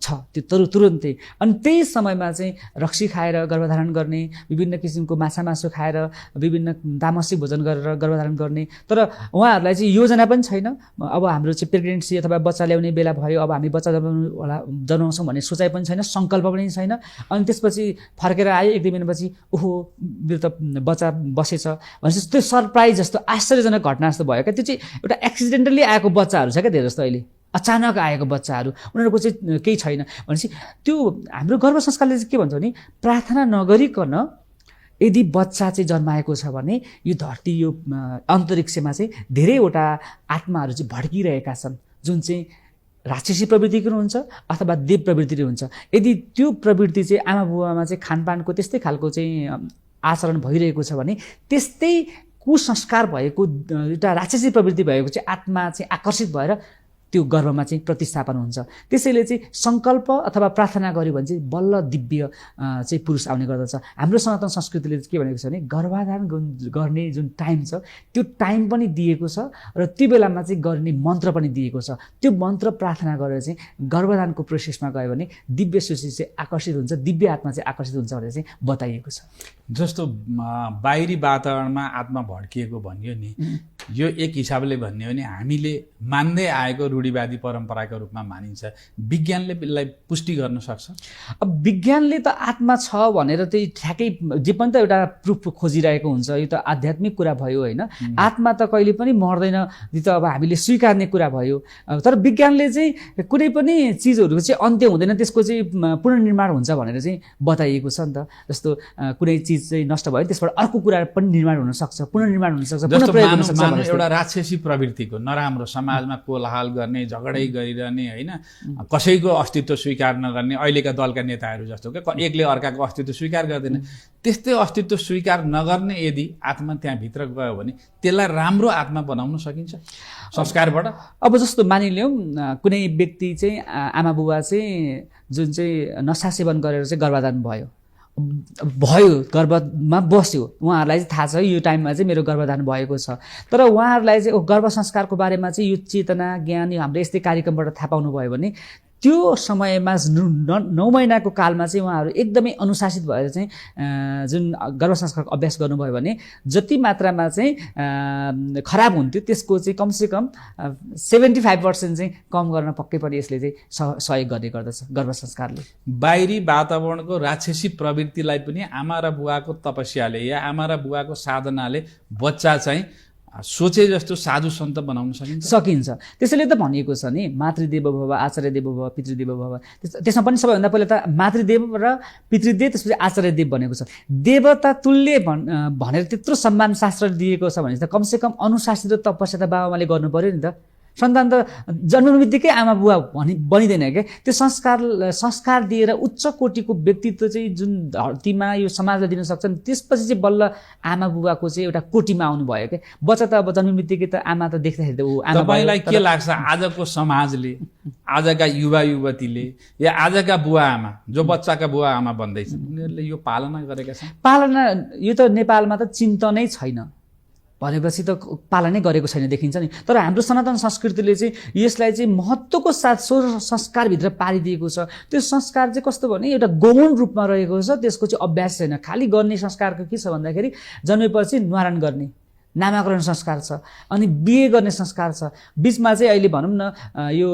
छ, त्यो तुरुन्तै। अनि त्यही समयमा चाहिँ रक्सी खाएर गर्भधारण गर्ने, विभिन्न किसिमको माछा मासु खाएर विभिन्न तामसिक भोजन गरेर गर्भधारण गर्ने। तर उहाँहरूलाई चाहिँ योजना पनि छैन, अब हाम्रो चाहिँ प्रेग्नेन्सी अथवा बच्चा ल्याउने बेला भयो, अब हामी बच्चा जन्माउँछौँ भन्ने सोचाइ पनि छैन, सङ्कल्प पनि छैन। अनि त्यसपछि फर्केर आयो, एक दुई महिनापछि ओहो मेरो त बच्चा बसेछ भनेपछि त्यो सरप्राइज जस्तो आश्चर्यजनक घटना जस्तो भयो क्या। त्यो चाहिँ एउटा एक्सिडेन्टली आएको बच्चाहरू छ क्या धेरै जस्तो, अहिले अचानक आएको बच्चाहरू, उनीहरूको चाहिँ केही छैन भनेपछि त्यो हाम्रो गर्भ संस्कारले चाहिँ के भन्छ भने प्रार्थना नगरिकन यदि बच्चा चाहिँ जन्माएको छ भने यो धरती, यो अन्तरिक्षमा चाहिँ धेरैवटा आत्माहरू चाहिँ भड्किरहेका छन्, जुन चाहिँ राक्षसी प्रवृत्तिको हुन्छ अथवा देव प्रवृत्तिको हुन्छ। यदि त्यो प्रवृत्ति चाहिँ आमा बुवामा चाहिँ खानपानको त्यस्तै खालको चाहिँ आचरण भइरहेको छ भने त्यस्तै कुसंस्कार भएको एउटा राक्षसी प्रवृत्ति भएको चाहिँ आत्मा चाहिँ आकर्षित भएर त्यो गर्भमा चाहिँ प्रतिस्थापन हुन्छ। त्यसैले चाहिँ सङ्कल्प अथवा प्रार्थना गर्यो भने चाहिँ बल्ल दिव्य चाहिँ पुरुष आउने गर्दछ। हाम्रो सनातन संस्कृतिले के भनेको छ भने गर्भधारण गर्ने जुन टाइम छ त्यो टाइम पनि दिएको छ र त्यो बेलामा चाहिँ गर्ने मन्त्र पनि दिएको छ। त्यो मन्त्र प्रार्थना गरेर चाहिँ गर्भधारणको प्रोसेसमा गयो भने दिव्य सुशी चाहिँ आकर्षित हुन्छ, दिव्य आत्मा चाहिँ आकर्षित हुन्छ भनेर चाहिँ बताइएको छ। जस्तो बाहिरी वातावरणमा आत्मा भड्किएको भनियो नि, यो एक हिसाबले भन्यो भने हामीले मान्दै आएको रूढिवादी परम्पराको रूपमा मानिन्छ, विज्ञानले यसलाई पुष्टि गर्न सक्छ? अब विज्ञानले त आत्मा छ भनेर चाहिँ ठ्याक्कै जे पनि त एउटा प्रुफ खोजिरहेको हुन्छ, यो त आध्यात्मिक कुरा भयो होइन। आत्मा त कहिले पनि मर्दैन, यो त अब हामीले स्वीकार्ने कुरा भयो। तर विज्ञानले चाहिँ कुनै पनि चिजहरूको चाहिँ अन्त्य हुँदैन, त्यसको चाहिँ पुनर्निर्माण हुन्छ भनेर चाहिँ बताइएको छ नि त। जस्तो कुनै चिज चाहिँ नष्ट भयो त्यसबाट अर्को कुरा पनि निर्माण हुन सक्छ, पुनर्निर्माण हुन सक्छ, पुनः प्रयोग हुन सक्छ। एउटा राक्षसी प्रवृत्तिको नराम्रो समाजमा कोलाहल गर्ने, झगडै गरिरहने होइन, कसैको अस्तित्व स्वीकार नगर्ने, अहिलेका दलका नेताहरू जस्तो क्या एकले अर्काको अस्तित्व स्वीकार गर्दैन, त्यस्तै अस्तित्व स्वीकार नगर्ने यदि आत्मा त्यहाँभित्र गयो भने त्यसलाई राम्रो आत्मा बनाउन सकिन्छ संस्कारबाट? अब जस्तो मानिलिउँ कुनै व्यक्ति चाहिँ आमा बुबा चाहिँ जुन चाहिँ नसा सेवन गरेर चाहिँ गर्भाधान भयो, गर्भमा बस्यो, उहाँहरूलाई चाहिँ थाहा छ यो टाइममा चाहिँ मेरो गर्भधान भएको छ, तर उहाँहरूलाई चाहिँ गर्भ संस्कारको बारेमा चाहिँ यो चेतना ज्ञान हाम्रो यस्तै कार्यक्रमबाट थाहा पाउनु भयो भने त्यो समयमा 9 महिनाको कालमा चाहिँ उहाँहरू एकदमै अनुशासित भएर चाहिँ जुन गर्भ संस्कारको अभ्यास गर्नुभयो भने जति मात्रामा चाहिँ खराब हुन्थ्यो त्यसको चाहिँ कमसेकम 75% चाहिँ कम गर्न पक्कै पनि यसले चाहिँ सहयोग गर्ने गर्दछ गर्भ संस्कारले। बाहिरी वातावरणको राक्षसी प्रवृत्तिलाई पनि आमा र बुवाको तपस्याले या आमा र बुवाको साधनाले बच्चा चाहिँ सोचे जस्तो साधु सन्त बनाउन सकिन्छ। त्यसैले त भनिएको छ नि मातृदेवो भव आचार्य देवो भव पितृदेवो भव। त्यसमा पनि सबैभन्दा पहिला त मातृदेव र पितृदेव त्यसपछि आचार्य देव भनेको छ। देवता तुल्य भनेर त्यत्रो सम्मान शास्त्र दिएको छ भने त कमसेकम अनुशासित र तपस्या त बाबाआमाले गर्नु पर्यो नि त। सन्तान त जन्मनु बित्तिकै आमा बुवा बनिँदैन क्या। त्यो संस्कार दिएर उच्च कोटिको व्यक्तित्व चाहिँ जुन धरतीमा यो समाजलाई दिन सक्छ नि त्यसपछि चाहिँ बल्ल आमा बुबाको चाहिँ एउटा कोटिमा आउनु भयो क्या। बच्चा त अब जन्मनु बित्तिकै त आमा त देख्दाखेरि त ऊ आमा। तपाईँलाई के लाग्छ आजको समाजले, आजका युवा युवतीले या आजका बुवा आमा जो बच्चाका बुवा आमा बन्दैछन् उनीहरूले यो पालना गरेका छन्? पालना यो त नेपालमा त चिन्तनै छैन भनेपछि त पालनै गरेको छैन देखिन्छ नि। तर हाम्रो सनातन संस्कृतिले चाहिँ यसलाई चाहिँ महत्त्वको साथ संस्कारभित्र पारिदिएको छ। त्यो संस्कार चाहिँ कस्तो भने एउटा गौण रूपमा रहेको छ, त्यसको चाहिँ अभ्यास छैन। खालि गर्ने संस्कारको के छ भन्दाखेरि जन्मेपछि न्वारान गर्ने नामाकरण संस्कार छ, अनि बिहे गर्ने संस्कार छ। बिचमा चाहिँ अहिले भनौँ न यो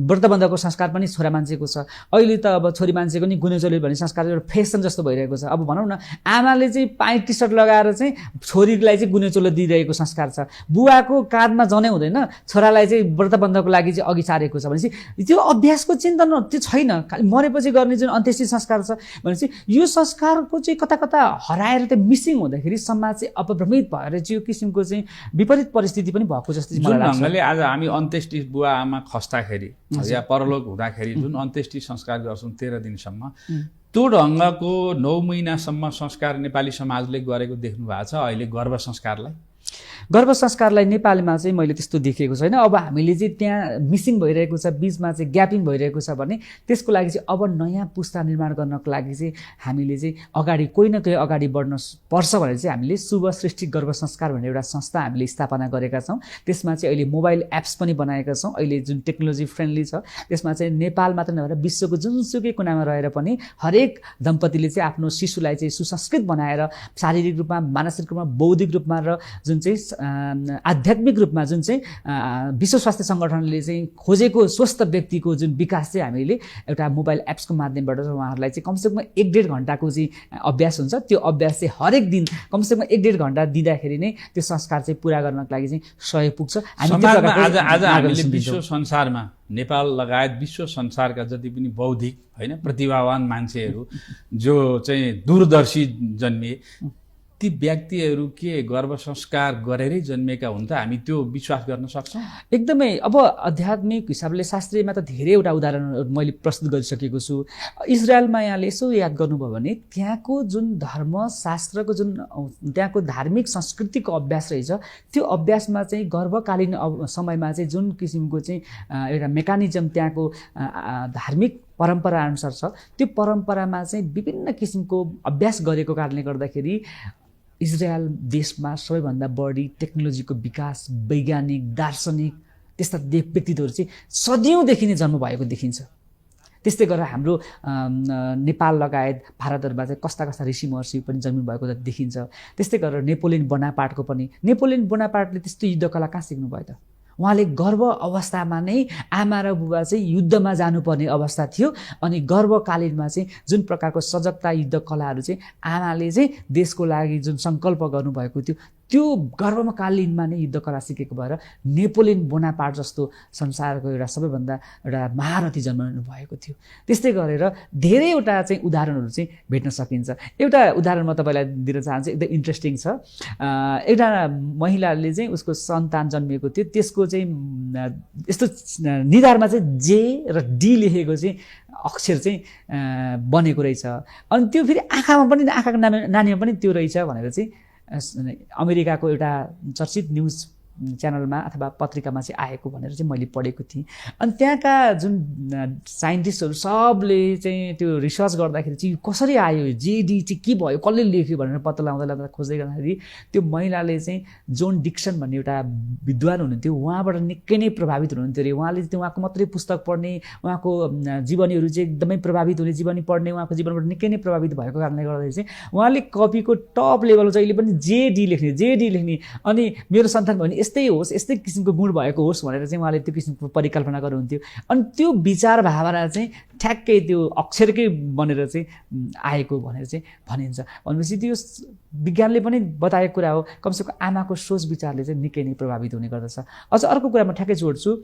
व्रतबन्धको संस्कार पनि छोरा मान्छेको छ। अहिले त अब छोरी मान्छेको नि गुनेचोली भन्ने संस्कार एउटा फेसन जस्तो भइरहेको छ। अब भनौँ न आमाले चाहिँ पाइन्ट टी सर्ट लगाएर चाहिँ छोरीलाई चाहिँ गुनेचोलो दिइरहेको संस्कार छ। बुवाको काँधमा जनै हुँदैन, छोरालाई चाहिँ व्रतबन्धको लागि चाहिँ अघि सारेको छ भनेपछि त्यो अभ्यासको चिन्तन त्यो छैन। खालि मरेपछि गर्ने जुन अन्त्येष्टि संस्कार छ भनेपछि यो संस्कारको चाहिँ कता कता हराएर त्यो मिसिङ हुँदाखेरि समाज चाहिँ अपभ्रमित भएर यो किसिमको चाहिँ विपरीत परिस्थिति पनि भएको जस्तो जुन ढङ्गले आज हामी अन्त्येष्टि बुवा आमा खस्दाखेरि या परलोक हुँदाखेरि जुन अन्त्येष्टि संस्कार गर्छौँ 13 दिनसम्म, त्यो ढङ्गको 9 महिनासम्म संस्कार नेपाली समाजले गरेको देख्नु भएको छ अहिले गर्भ संस्कारलाई? गर्भ संस्कारलाई नेपालमा चाहिँ मैले त्यस्तो देखेको छैन। अब हामीले चाहिँ त्यहाँ मिसिङ भइरहेको छ, बिचमा चाहिँ ग्यापिङ भइरहेको छ भने त्यसको लागि चाहिँ अब नयाँ पुस्ता निर्माण गर्नको लागि चाहिँ हामीले चाहिँ अगाडि कोही न कोही अगाडि बढ्न पर्छ भनेर चाहिँ हामीले शुभ सृष्टि गर्भ संस्कार भन्ने एउटा संस्था हामीले स्थापना गरेका छौँ। त्यसमा चाहिँ अहिले मोबाइल एप्स पनि बनाएका छौँ। अहिले जुन टेक्नोलोजी फ्रेन्डली छ त्यसमा चाहिँ नेपाल मात्र नभएर विश्वको जुनसुकै कुनामा रहेर पनि हरेक दम्पतिले चाहिँ आफ्नो शिशुलाई चाहिँ सुसंस्कृत बनाएर शारीरिक रूपमा, मानसिक रूपमा, बौद्धिक रूपमा र जुन चाहिँ आध्यात्मिक रूपमा जुन चाहिँ विश्व स्वास्थ्य सङ्गठनले चाहिँ खोजेको स्वस्थ व्यक्तिको जुन विकास चाहिँ हामीले एउटा मोबाइल एप्सको माध्यमबाट उहाँहरूलाई चाहिँ कमसेकम 1-1.5 घन्टाको चाहिँ अभ्यास हुन्छ। त्यो अभ्यास चाहिँ हरेक दिन कमसेकम 1-1.5 घन्टा दिँदाखेरि नै त्यो संस्कार चाहिँ पुरा गर्नको लागि चाहिँ सहयोग पुग्छ। आज हामीले विश्व संसारमा नेपाल लगायत विश्व संसारका जति पनि बौद्धिक होइन प्रतिभावान मान्छेहरू जो चाहिँ दूरदर्शी जन्मिए ती व्यक्तिहरू के गर्भ संस्कार गरेरै जन्मेका हुन् त? हामी त्यो विश्वास गर्न सक्छौँ? एकदमै। अब आध्यात्मिक हिसाबले शास्त्रीयमा त धेरैवटा उदाहरणहरू मैले प्रस्तुत गरिसकेको छु। इजरायलमा यहाँले यसो याद गर्नुभयो भने त्यहाँको जुन धर्मशास्त्रको जुन त्यहाँको धार्मिक संस्कृतिको अभ्यास रहेछ त्यो अभ्यासमा चाहिँ गर्भकालीन समयमा चाहिँ जुन किसिमको चाहिँ एउटा मेकानिजम त्यहाँको धार्मिक परम्परा अनुसार छ त्यो परम्परामा चाहिँ विभिन्न किसिमको अभ्यास गरेको कारणले गर्दाखेरि इजरायल देशमा सबैभन्दा बढी टेक्नोलोजीको विकास, वैज्ञानिक, दार्शनिक त्यस्ता व्यक्तित्वहरू चाहिँ सदियौँदेखि नै जन्म भएको देखिन्छ। त्यस्तै गरेर हाम्रो नेपाल लगायत भारतहरूमा चाहिँ कस्ता कस्ता ऋषि महर्षि पनि जन्मिनु भएको देखिन्छ। त्यस्तै गरेर नेपोलियन बोनापार्टको पनि, नेपोलियन बोनापार्टले त्यस्तो युद्धकला कहाँ सिक्नु भयो त? उहाँले गर्भ अवस्थामा नै आमा र बुबा चाहिँ युद्धमा जानुपर्ने अवस्था थियो अनि गर्भकालीनमा चाहिँ जुन प्रकारको सजगता युद्ध कलाहरू चाहिँ आमाले चाहिँ देशको लागि जुन सङ्कल्प गर्नुभएको थियो त्यो गर्भमा कालीनमा नै युद्ध कला सिकेको भएर नेपोलियन बोनापार्ट जस्तो संसारको एउटा सबैभन्दा एउटा महारथी जन्मनु भएको थियो। त्यस्तै गरेर धेरैवटा चाहिँ उदाहरणहरू चाहिँ भेट्न सकिन्छ। एउटा उदाहरण म तपाईँलाई दिन चाहन्छु, एकदम इन्ट्रेस्टिङ छ। एउटा महिलाले चाहिँ उसको सन्तान जन्मिएको थियो, त्यसको चाहिँ यस्तो निधारमा चाहिँ जे र डी लेखेको चाहिँ अक्षर चाहिँ बनेको रहेछ। अनि त्यो फेरि आँखामा पनि आँखाको नानीमा पनि त्यो रहेछ भनेर चाहिँ अमेरिकाको एउटा चर्चित न्युज च्यानलमा अथवा पत्रिकामा चाहिँ आएको भनेर चाहिँ मैले पढेको थिएँ। अनि त्यहाँका जुन साइन्टिस्टहरू सबले चाहिँ त्यो रिसर्च गर्दाखेरि चाहिँ कसरी आयो, जेडी चाहिँ के भयो, कसले लेख्यो भनेर पत्ता लगाउँदा खोज्दै गर्दाखेरि त्यो महिलाले चाहिँ जोन डिक्सन भन्ने एउटा विद्वान हुनुहुन्थ्यो, उहाँबाट निकै नै प्रभावित हुनुहुन्थ्यो अरे। उहाँले चाहिँ उहाँको मात्रै पुस्तक पढ्ने, उहाँको जीवनीहरू चाहिँ एकदमै प्रभावित हुने, जीवनी पढ्ने, उहाँको जीवनबाट निकै नै प्रभावित भएको कारणले गर्दाखेरि चाहिँ उहाँले कपीको टप लेभलमा जहिले पनि जेडी लेख्ने अनि मेरो सन्तान भयो भने यस्तै होस्, यस्तै किसिमको गुण भएको होस् भनेर चाहिँ उहाँले त्यो किसिमको परिकल्पना गर्नुहुन्थ्यो। अनि त्यो विचार भावना चाहिँ ठ्याक्कै त्यो अक्षरकै बनेर चाहिँ आएको भनेर चाहिँ भनिन्छ। भनेपछि त्यो विज्ञानले पनि बताएको कुरा हो, कमसेकम आमाको सोच विचारले चाहिँ निकै नै प्रभावित हुने गर्दछ। अझ अर्को कुरा म ठ्याक्कै जोड्छु,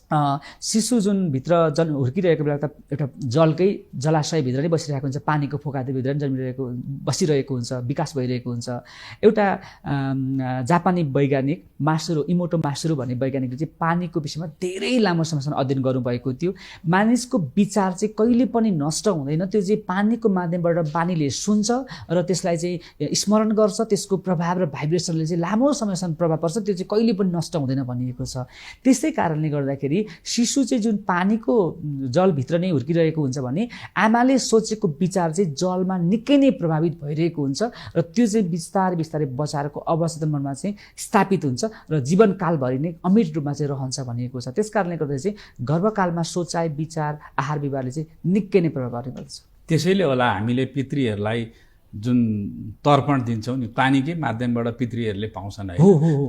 शिशु जुन भित्र हुर्किरहेको बेला त एउटा जलकै जलाशयभित्र नै बसिरहेको हुन्छ, पानीको फोकातिर नै बसिरहेको हुन्छ, विकास भइरहेको हुन्छ। एउटा जापानी वैज्ञानिक इमोटो मासुरो भन्ने वैज्ञानिकले चाहिँ पानीको विषयमा धेरै लामो समयसम्म अध्ययन गर्नुभएको थियो। मानिसको विचार चाहिँ कहिले पनि नष्ट हुँदैन, त्यो चाहिँ पानीको माध्यमबाट पानीले सुन्छ र त्यसलाई चाहिँ स्मरण गर्छ, त्यसको प्रभाव र भाइब्रेसनले चाहिँ लामो समयसम्म प्रभाव पर्छ, त्यो चाहिँ कहिले पनि नष्ट हुँदैन भनिएको छ। त्यसै कारणले गर्दाखेरि शिशु चाहिँ जुन पानीको जलभित्र नै हुर्किरहेको हुन्छ भने आमाले सोचेको विचार चाहिँ जलमा निकै नै प्रभावित भइरहेको हुन्छ र त्यो चाहिँ बिस्तारै बिस्तारै बच्चाको अवचेतन मनमा चाहिँ स्थापित हुन्छ र जीवनकालभरि नै अमिट रूपमा चाहिँ रहन्छ भनिएको छ। त्यस कारणले गर्दा चाहिँ गर्भकालमा सोचाइ, विचार, आहार विहारले चाहिँ निकै नै प्रभाव पार्ने गर्दछ। त्यसैले होला हामीले पितृहरूलाई जुन तर्पण दिन्छौँ नि, पानीकै माध्यमबाट पितृहरूले पाउँछन् है,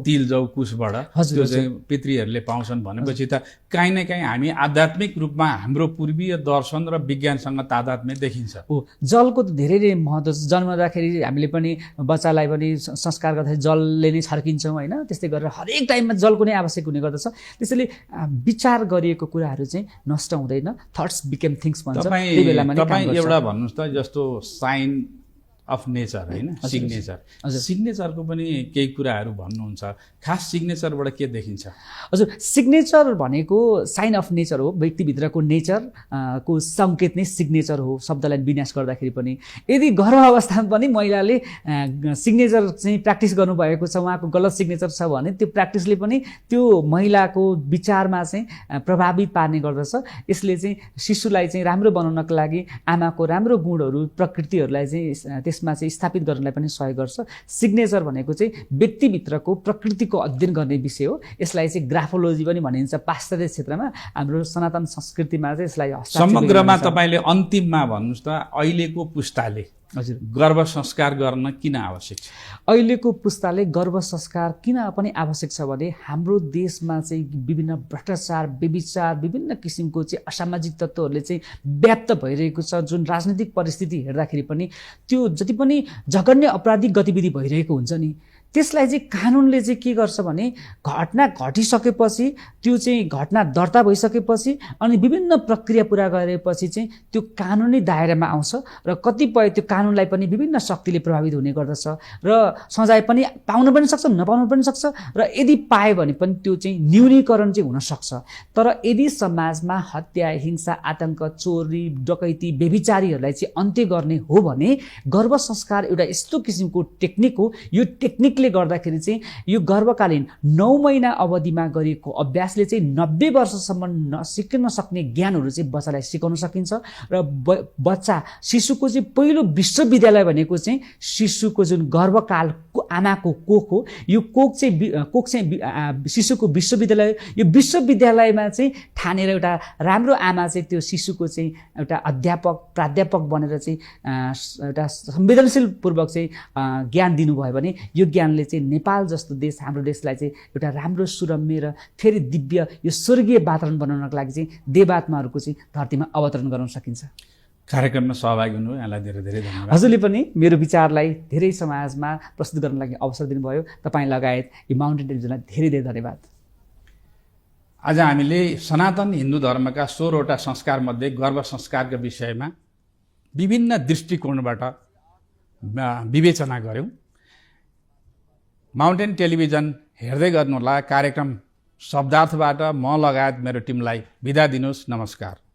तिल जौ कुशबाट त्यो चाहिँ पितृहरूले पाउँछन् भनेपछि त काहीँ न काहीँ हामी आध्यात्मिक रूपमा हाम्रो पूर्वीय दर्शन र विज्ञानसँग तादात्म्य देखिन्छ। जलको त धेरै नै महत्त्व छ। जन्मदाखेरि हामीले पनि बच्चालाई पनि संस्कार गर्दाखेरि जलले नै छर्किन्छौँ होइन, त्यस्तै गरेर हरेक टाइममा जलको नै आवश्यक हुने गर्दछ। त्यसैले विचार गरिएको कुराहरू चाहिँ नष्ट हुँदैन, थट्स बिकेम थिङ्स भन्छ। तपाईँ एउटा भन्नुहोस् त, जस्तो साइन अफ नेचर होइन, सिग्नेचरको पनि केही कुराहरू भन्नुहुन्छ, खास सिग्नेचरबाट के देखिन्छ? हजुर, सिग्नेचर भनेको साइन अफ नेचर हो, व्यक्तिभित्रको नेचर को सङ्केत नै सिग्नेचर हो। शब्दलाई विन्यास गर्दाखेरि पनि यदि गर्भ अवस्थामा पनि महिलाले सिग्नेचर चाहिँ प्र्याक्टिस गर्नुभएको छ, उहाँको गलत सिग्नेचर छ भने त्यो प्र्याक्टिसले पनि त्यो महिलाको विचारमा चाहिँ प्रभावित पार्ने गर्दछ। यसले चाहिँ शिशुलाई चाहिँ राम्रो बनाउनको लागि आमाको राम्रो गुणहरू, प्रकृतिहरूलाई चाहिँ त्यसमा चाहिँ स्थापित गर्नलाई पनि सहयोग गर्छ। सिग्नेचर भनेको चाहिँ व्यक्तिभित्रको प्रकृतिको अध्ययन गर्ने विषय हो। यसलाई चाहिँ ग्राफोलोजी पनि भनिन्छ पाश्चात्य क्षेत्रमा। हाम्रो सनातन संस्कृतिमा चाहिँ यसलाई समग्रमा तपाईँले अन्तिममा भन्नुहोस् त, अहिलेको पुस्ताले हजुर गर्भ संस्कार गर्न किन आवश्यक छ? अहिलेको पुस्ताले गर्भ संस्कार किन पनि आवश्यक छ भने हाम्रो देशमा चाहिँ विभिन्न भ्रष्टाचार, व्यभिचार, विभिन्न किसिमको चाहिँ असामाजिक तत्त्वहरूले चाहिँ व्याप्त भइरहेको छ। जुन राजनीतिक परिस्थिति हेर्दाखेरि पनि त्यो जति पनि जघन्य अपराधिक गतिविधि भइरहेको हुन्छ नि, त्यसलाई चाहिँ कानुनले चाहिँ के गर्छ भने घटना घटिसकेपछि त्यो चाहिँ घटना दर्ता भइसकेपछि अनि विभिन्न प्रक्रिया पुरा गरेपछि चाहिँ त्यो कानुनी दायरामा आउँछ र कतिपय त्यो कानुनलाई पनि विभिन्न शक्तिले प्रभावित हुने गर्दछ र सजाय पनि पाउन पनि सक्छ, नपाउन पनि सक्छ र यदि पायो भने पनि त्यो चाहिँ न्यूनीकरण चाहिँ हुन सक्छ। तर यदि समाजमा हत्या, हिंसा, आतंक, चोरी, डकैती, व्यभिचारीहरूलाई चाहिँ अन्त्य गर्ने हो भने गर्भ संस्कार एउटा यस्तो किसिमको टेक्निक हो। यो टेक्निकले गर्दाखेरि चाहिँ यो गर्भकालीन 9 महिना अवधिमा गरिएको अभ्यासले चाहिँ 90 वर्षसम्म सिक्न सक्ने ज्ञानहरू चाहिँ बच्चालाई सिकाउन सकिन्छ र बच्चा शिशुको चाहिँ पहिलो विश्वविद्यालय भनेको चाहिँ शिशुको जुन गर्भकाल आमाको कोख हो। यो कोख चाहिँ शिशुको विश्वविद्यालय, यो विश्वविद्यालयमा चाहिँ ठानेर एउटा राम्रो आमा चाहिँ त्यो शिशुको चाहिँ एउटा प्राध्यापक बनेर चाहिँ एउटा संवेदनशीलपूर्वक चाहिँ ज्ञान दिनुभयो भने यो ज्ञानले चाहिँ नेपाल जस्तो देश, हाम्रो देशलाई चाहिँ एउटा राम्रो सुरम्य र फेरि दिव्य यो स्वर्गीय वातावरण बनाउनको लागि चाहिँ देवात्माहरूको चाहिँ धरतीमा अवतरण गराउन सकिन्छ। कार्यक्रममा सहभागी हुनु यहाँलाई धेरै धेरै धन्यवाद। हजुरले पनि मेरो विचारलाई धेरै समाजमा प्रस्तुत गर्न लागि अवसर दिनुभयो। तपाईँ लगायत यो माउन्टेन टेलिभिजनलाई धेरै धेरै धन्यवाद। आज हामीले सनातन हिन्दू धर्मका 16वटा संस्कारमध्ये गर्भ संस्कारका विषयमा विभिन्न दृष्टिकोणबाट विवेचना गऱ्यौँ। माउन्टेन टेलिभिजन हेर्दै गर्नुहोला। कार्यक्रम शब्दार्थबाट म लगायत मेरो टिमलाई बिदा दिनुहोस्। नमस्कार।